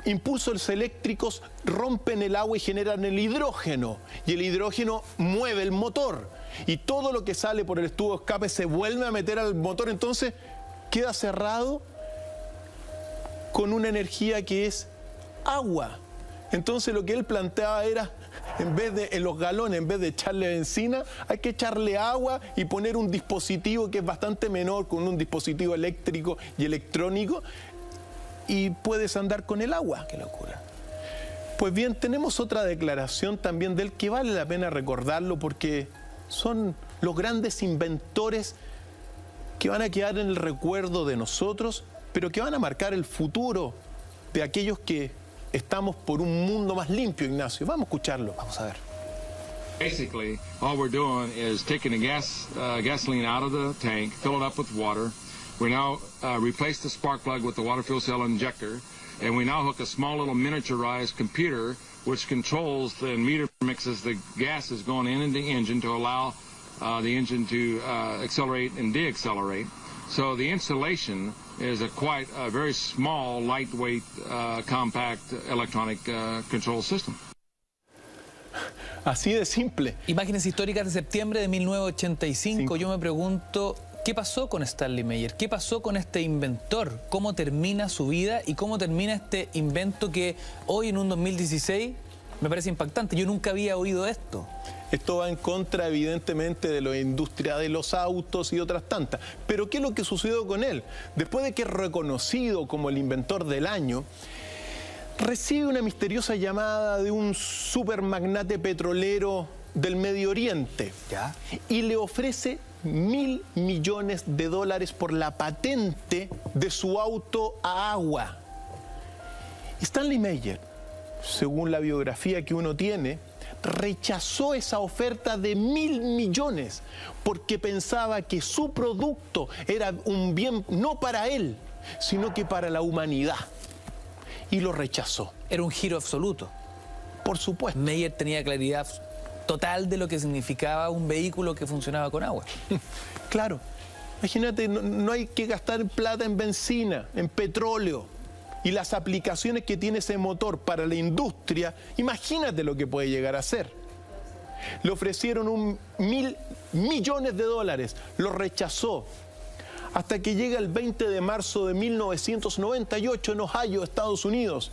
impulsos eléctricos rompen el agua y generan el hidrógeno. Y el hidrógeno mueve el motor. Y todo lo que sale por el tubo de escape se vuelve a meter al motor. Entonces queda cerrado con una energía que es agua. Entonces lo que él planteaba era, en los galones, en vez de echarle benzina, hay que echarle agua y poner un dispositivo que es bastante menor, con un dispositivo eléctrico y electrónico, y puedes andar con el agua. ¡Qué locura! Pues bien, tenemos otra declaración también de él que vale la pena recordarlo porque son los grandes inventores que van a quedar en el recuerdo de nosotros, pero que van a marcar el futuro de aquellos que estamos por un mundo más limpio, Ignacio. Vamos a escucharlo. Vamos a ver. Basically, all we're doing is taking the gasoline out of the tank, fill it up with water. We now replace the spark plug with the water fuel cell injector, and we now hook a small little miniaturized computer which controls the meter mixes the gases going in the engine to allow the engine to accelerate and deaccelerate. So the installation is a very small, lightweight, compact electronic control system. Así de simple. Imágenes históricas de septiembre de 1985. Yo me pregunto, ¿qué pasó con Stanley Meyer? ¿Qué pasó con este inventor? ¿Cómo termina su vida y cómo termina este invento que hoy en un 2016 me parece impactante? Yo nunca había oído esto. Esto va en contra, evidentemente, de la industria de los autos y otras tantas. Pero ¿qué es lo que sucedió con él? Después de que es reconocido como el inventor del año, recibe una misteriosa llamada de un supermagnate petrolero del Medio Oriente. ¿Ya? Y le ofrece $1.000 millones por la patente de su auto a agua. Stanley Meyer, según la biografía que uno tiene, rechazó esa oferta de $1.000 millones porque pensaba que su producto era un bien no para él, sino que para la humanidad. Y lo rechazó. Era un giro absoluto. Por supuesto. Meyer tenía claridad total de lo que significaba un vehículo que funcionaba con agua. Claro. Imagínate, no hay que gastar plata en benzina, en petróleo. Y las aplicaciones que tiene ese motor para la industria, imagínate lo que puede llegar a ser. Le ofrecieron $1.000 millones, lo rechazó. Hasta que llega el 20 de marzo de 1998 en Ohio, Estados Unidos.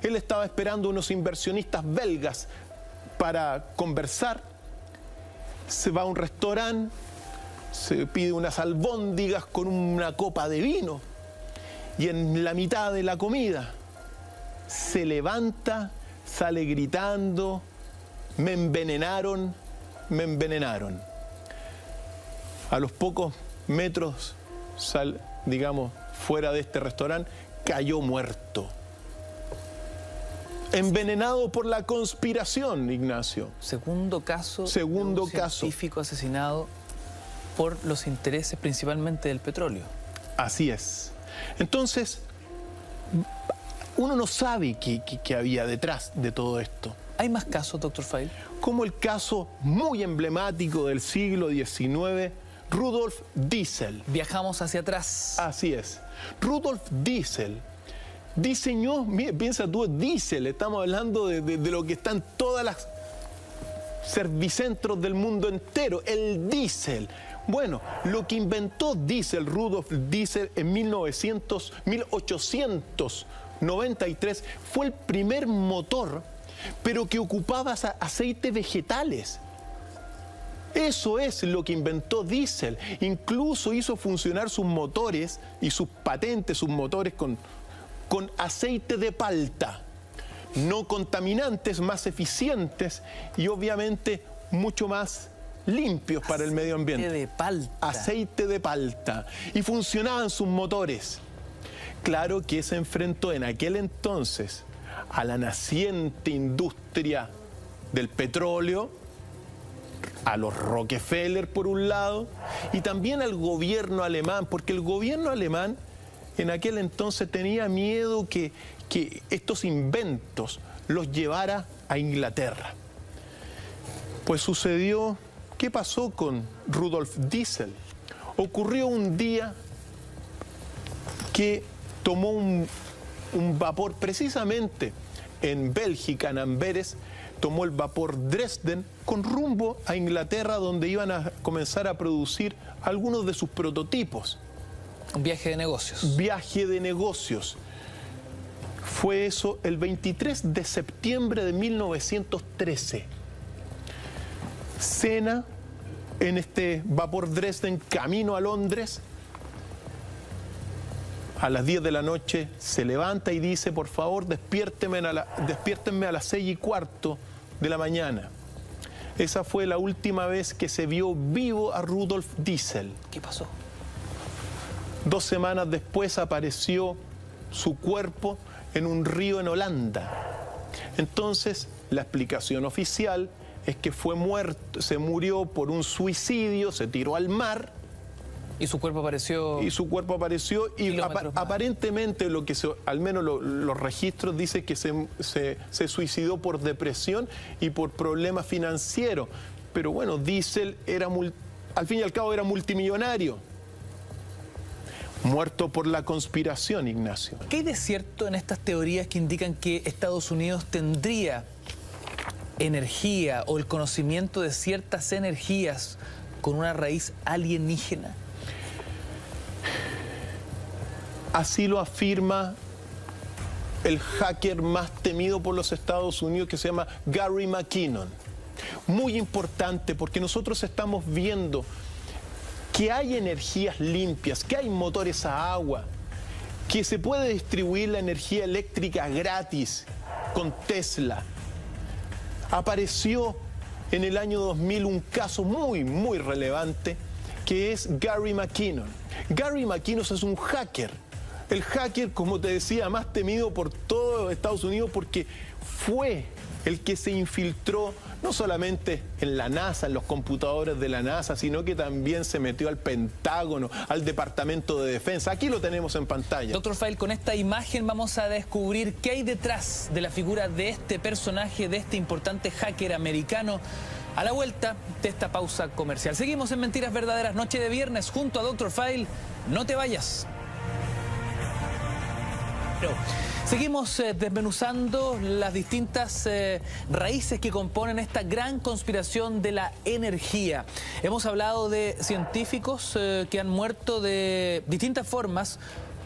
Él estaba esperando unos inversionistas belgas para conversar. Se va a un restaurante, se pide unas albóndigas con una copa de vino. Y en la mitad de la comida se levanta, sale gritando, me envenenaron, me envenenaron. A los pocos metros, digamos, fuera de este restaurante, cayó muerto. Envenenado por la conspiración, Ignacio. Segundo caso de un científico asesinado por los intereses principalmente del petróleo. Así es. Entonces, uno no sabe qué había detrás de todo esto. ¿Hay más casos, Dr. Feil? Como el caso muy emblemático del siglo XIX, Rudolf Diesel. Viajamos hacia atrás. Así es. Rudolf Diesel diseñó, piensa tú, Diesel, estamos hablando de lo que están todas las servicentros del mundo entero, el diésel. Bueno, lo que inventó Diesel, Rudolf Diesel, en 1893 fue el primer motor, pero que ocupaba aceites vegetales. Eso es lo que inventó Diesel. Incluso hizo funcionar sus motores y sus patentes, sus motores con aceite de palta. No contaminantes, más eficientes y obviamente mucho más limpios para el medio ambiente. Aceite de palta. Aceite de palta. Y funcionaban sus motores. Claro que se enfrentó en aquel entonces a la naciente industria del petróleo, a los Rockefeller por un lado, y también al gobierno alemán, porque el gobierno alemán en aquel entonces tenía miedo que estos inventos los llevara a Inglaterra. Pues sucedió, ¿qué pasó con Rudolf Diesel? Ocurrió un día que tomó un vapor precisamente en Bélgica, en Amberes, tomó el vapor Dresden con rumbo a Inglaterra, donde iban a comenzar a producir algunos de sus prototipos. Un viaje de negocios. Viaje de negocios. Fue eso el 23 de septiembre de 1913. Cena en este vapor Dresden camino a Londres. A las 10 de la noche se levanta y dice: por favor, despiértenme a las 6:15 de la mañana. Esa fue la última vez que se vio vivo a Rudolf Diesel. ¿Qué pasó? 2 semanas después apareció su cuerpo en un río en Holanda. Entonces, la explicación oficial es que fue muerto, se murió por un suicidio, se tiró al mar. Y su cuerpo apareció. Y su cuerpo apareció y aparentemente al menos los registros dicen que se suicidó por depresión y por problemas financieros. Pero bueno, Diesel al fin y al cabo era multimillonario. Muerto por la conspiración, Ignacio. ¿Qué hay de cierto en estas teorías que indican que Estados Unidos tendría energía o el conocimiento de ciertas energías con una raíz alienígena? Así lo afirma el hacker más temido por los Estados Unidos, que se llama Gary McKinnon. Muy importante, porque nosotros estamos viendo que hay energías limpias, que hay motores a agua, que se puede distribuir la energía eléctrica gratis con Tesla. Apareció en el año 2000 un caso muy, muy relevante, que es Gary McKinnon. Gary McKinnon es un hacker. El hacker, como te decía, más temido por todo Estados Unidos, porque fue el que se infiltró no solamente en la NASA, en los computadores de la NASA, sino que también se metió al Pentágono, al Departamento de Defensa. Aquí lo tenemos en pantalla. Dr. File, con esta imagen vamos a descubrir qué hay detrás de la figura de este personaje, de este importante hacker americano, a la vuelta de esta pausa comercial. Seguimos en Mentiras Verdaderas, noche de viernes, junto a Dr. File. No te vayas. Seguimos desmenuzando las distintas raíces que componen esta gran conspiración de la energía. Hemos hablado de científicos que han muerto de distintas formas,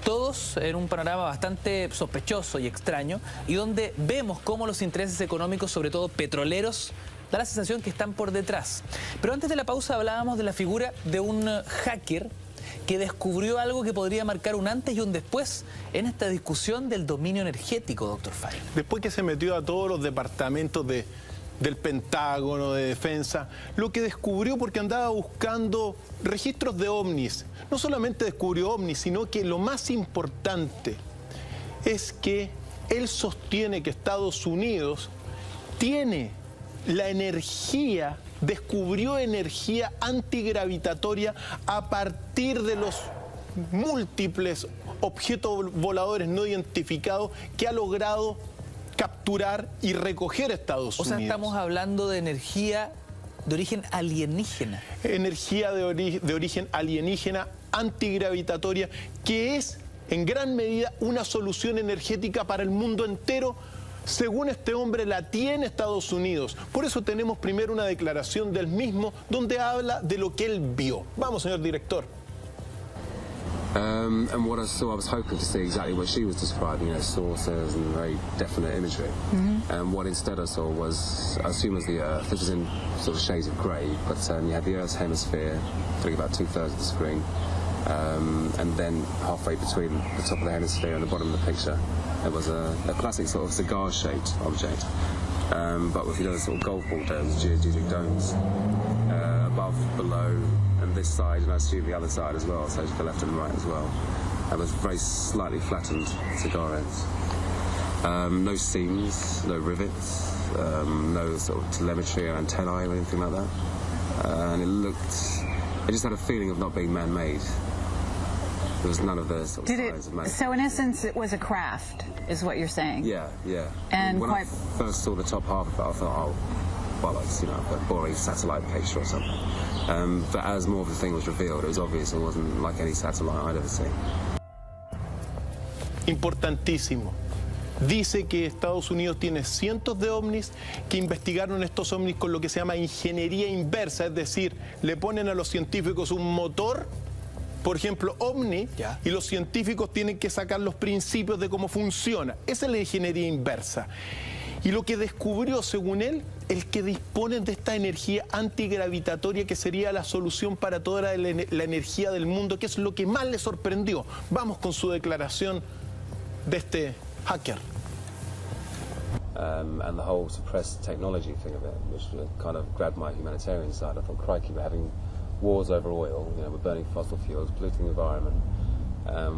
todos en un panorama bastante sospechoso y extraño, y donde vemos cómo los intereses económicos, sobre todo petroleros, da la sensación que están por detrás. Pero antes de la pausa hablábamos de la figura de un hacker que descubrió algo que podría marcar un antes y un después en esta discusión del dominio energético, Dr. File. Después que se metió a todos los departamentos del Pentágono, de Defensa, lo que descubrió, porque andaba buscando registros de ovnis, no solamente descubrió ovnis, sino que lo más importante es que él sostiene que Estados Unidos tiene la energía, descubrió energía antigravitatoria a partir de los múltiples objetos voladores no identificados que ha logrado capturar y recoger Estados Unidos. O sea, estamos hablando de energía de origen alienígena. Energía de origen alienígena, antigravitatoria, que es en gran medida una solución energética para el mundo entero, Según este hombre, la tiene Estados Unidos. Por eso tenemos primero una declaración del mismo donde habla de lo que él vio. Vamos, señor director. And what I saw, I was hoping to see exactly what she was describing, you know, saucers and very definite imagery. And what instead I saw was, I assume was the Earth. This was in sort of shades of grey, but you had the Earth's hemisphere, filling about 2/3 of the screen. And then halfway between the top of the hemisphere and the bottom of the picture, there was a classic sort of cigar-shaped object, but with, you know, sort of golf ball domes, geodesic domes, above, below, and this side, and I assume the other side as well, so to the left and right as well. And with very slightly flattened cigar ends. No seams, no rivets, no sort of telemetry or antennae or anything like that. And it just had a feeling of not being man-made. There was none of the sort of signs of man. So in essence, it was a craft, is what you're saying? Yeah, yeah. And when I first saw the top half of it, I thought, oh, well, it's, you know, a boring satellite picture or something. But as more of the thing was revealed, it was obvious it wasn't like any satellite I'd ever seen. Importantísimo. Dice que Estados Unidos tiene cientos de ovnis, que investigaron estos ovnis con lo que se llama ingeniería inversa, es decir, le ponen a los científicos un motor, por ejemplo, ovni, y los científicos tienen que sacar los principios de cómo funciona. Esa es la ingeniería inversa. Y lo que descubrió, según él, el que disponen de esta energía antigravitatoria que sería la solución para toda la energía del mundo, que es lo que más le sorprendió. Vamos con su declaración de este hacker. And the whole suppressed technology thing of it, which kind of grabbed my humanitarian side. I thought, crikey, we're having wars over oil, you know, we're burning fossil fuels, polluting the environment.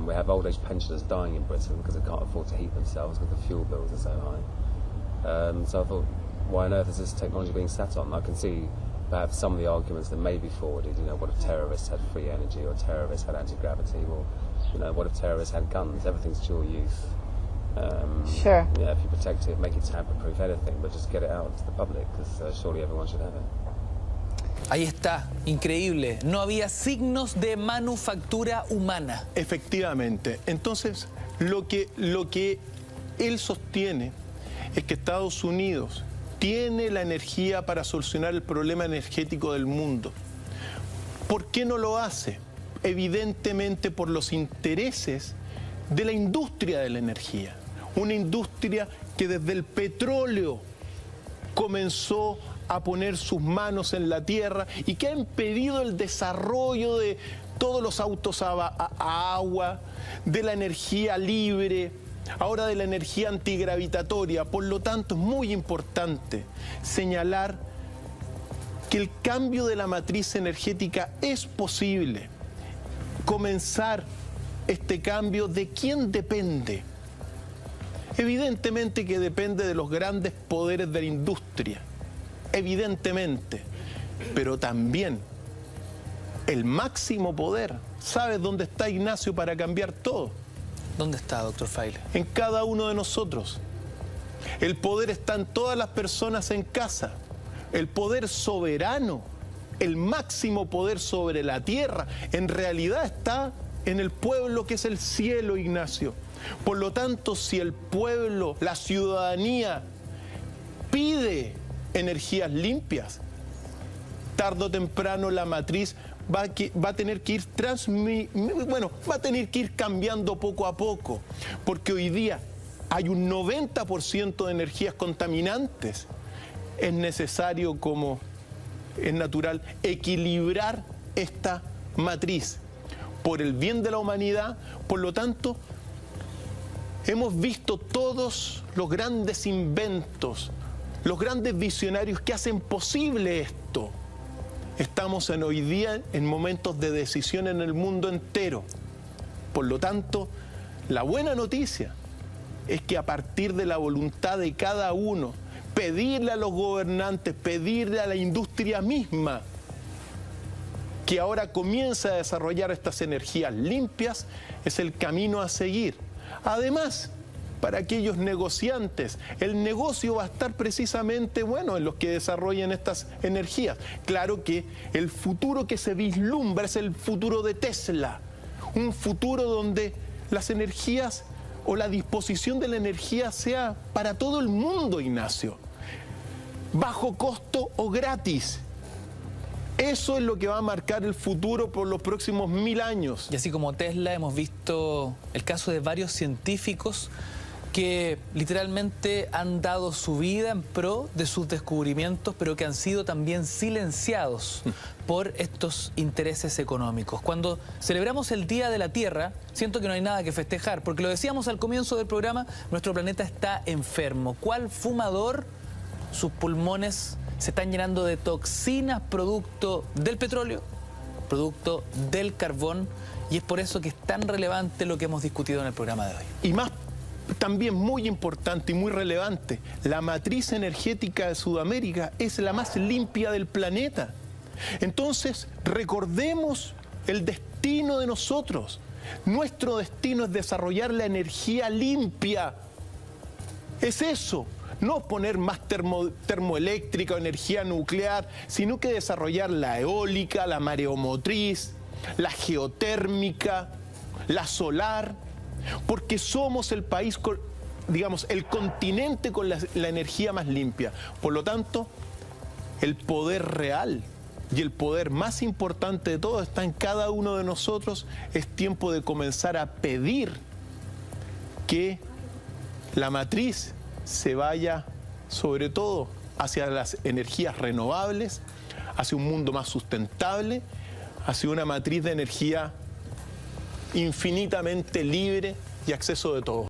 We have old age pensioners dying in Britain because they can't afford to heat themselves because the fuel bills are so high. So I thought, why on earth is this technology being sat on? I can see perhaps some of the arguments that may be forwarded, you know, what if terrorists had free energy, or terrorists had anti-gravity, or, you know, what if terrorists had guns? Everything's dual use. Sure. Yeah, if you protect it, make it tamper-proof, anything, but just get it out to the public, because surely everyone should have it. Ahí está, increíble. No había signos de manufactura humana. Efectivamente. Entonces, lo que él sostiene es que Estados Unidos tiene la energía para solucionar el problema energético del mundo. ¿Por qué no lo hace? Evidentemente por los intereses de la industria de la energía. Una industria que desde el petróleo comenzó a poner sus manos en la tierra y que ha impedido el desarrollo de todos los autos a agua, de la energía libre, ahora de la energía antigravitatoria. Por lo tanto, es muy importante señalar que el cambio de la matriz energética es posible. Comenzar este cambio, ¿de quién depende? Evidentemente que depende de los grandes poderes de la industria, evidentemente, pero también el máximo poder. ¿Sabes dónde está, Ignacio, para cambiar todo? ¿Dónde está, doctor Fraile? En cada uno de nosotros. El poder está en todas las personas en casa. El poder soberano, el máximo poder sobre la tierra, en realidad está en el pueblo, que es el cielo, Ignacio. Por lo tanto, si el pueblo, la ciudadanía, pide energías limpias, tarde o temprano la matriz va a tener que ir cambiando poco a poco, porque hoy día hay un 90% de energías contaminantes. Es necesario, como es natural, equilibrar esta matriz por el bien de la humanidad. Por lo tanto, hemos visto todos los grandes inventos, los grandes visionarios que hacen posible esto. Estamos hoy día en momentos de decisión en el mundo entero. Por lo tanto, la buena noticia es que a partir de la voluntad de cada uno, pedirle a los gobernantes, pedirle a la industria misma, que ahora comienza a desarrollar estas energías limpias, es el camino a seguir. Además, para aquellos negociantes, el negocio va a estar precisamente, en los que desarrollen estas energías. Claro que el futuro que se vislumbra es el futuro de Tesla, un futuro donde las energías o la disposición de la energía sea para todo el mundo, Ignacio. Bajo costo o gratis. Eso es lo que va a marcar el futuro por los próximos 1000 años. Y así como Tesla, hemos visto el caso de varios científicos que literalmente han dado su vida en pro de sus descubrimientos, pero que han sido también silenciados por estos intereses económicos. Cuando celebramos el Día de la Tierra, siento que no hay nada que festejar, porque lo decíamos al comienzo del programa, nuestro planeta está enfermo. ¿Cuál fumador? Sus pulmones se están llenando de toxinas producto del petróleo, producto del carbón, y es por eso que es tan relevante lo que hemos discutido en el programa de hoy. Y más, también muy importante y muy relevante, la matriz energética de Sudamérica es la más limpia del planeta. Entonces, recordemos el destino de nosotros. Nuestro destino es desarrollar la energía limpia. Es eso. No poner más termoeléctrica o energía nuclear, sino que desarrollar la eólica, la mareomotriz, la geotérmica, la solar, porque somos el país, digamos, el continente con la energía más limpia. Por lo tanto, el poder real y el poder más importante de todo está en cada uno de nosotros. Es tiempo de comenzar a pedir que la matriz se vaya sobre todo hacia las energías renovables, hacia un mundo más sustentable, hacia una matriz de energía infinitamente libre y acceso de todos.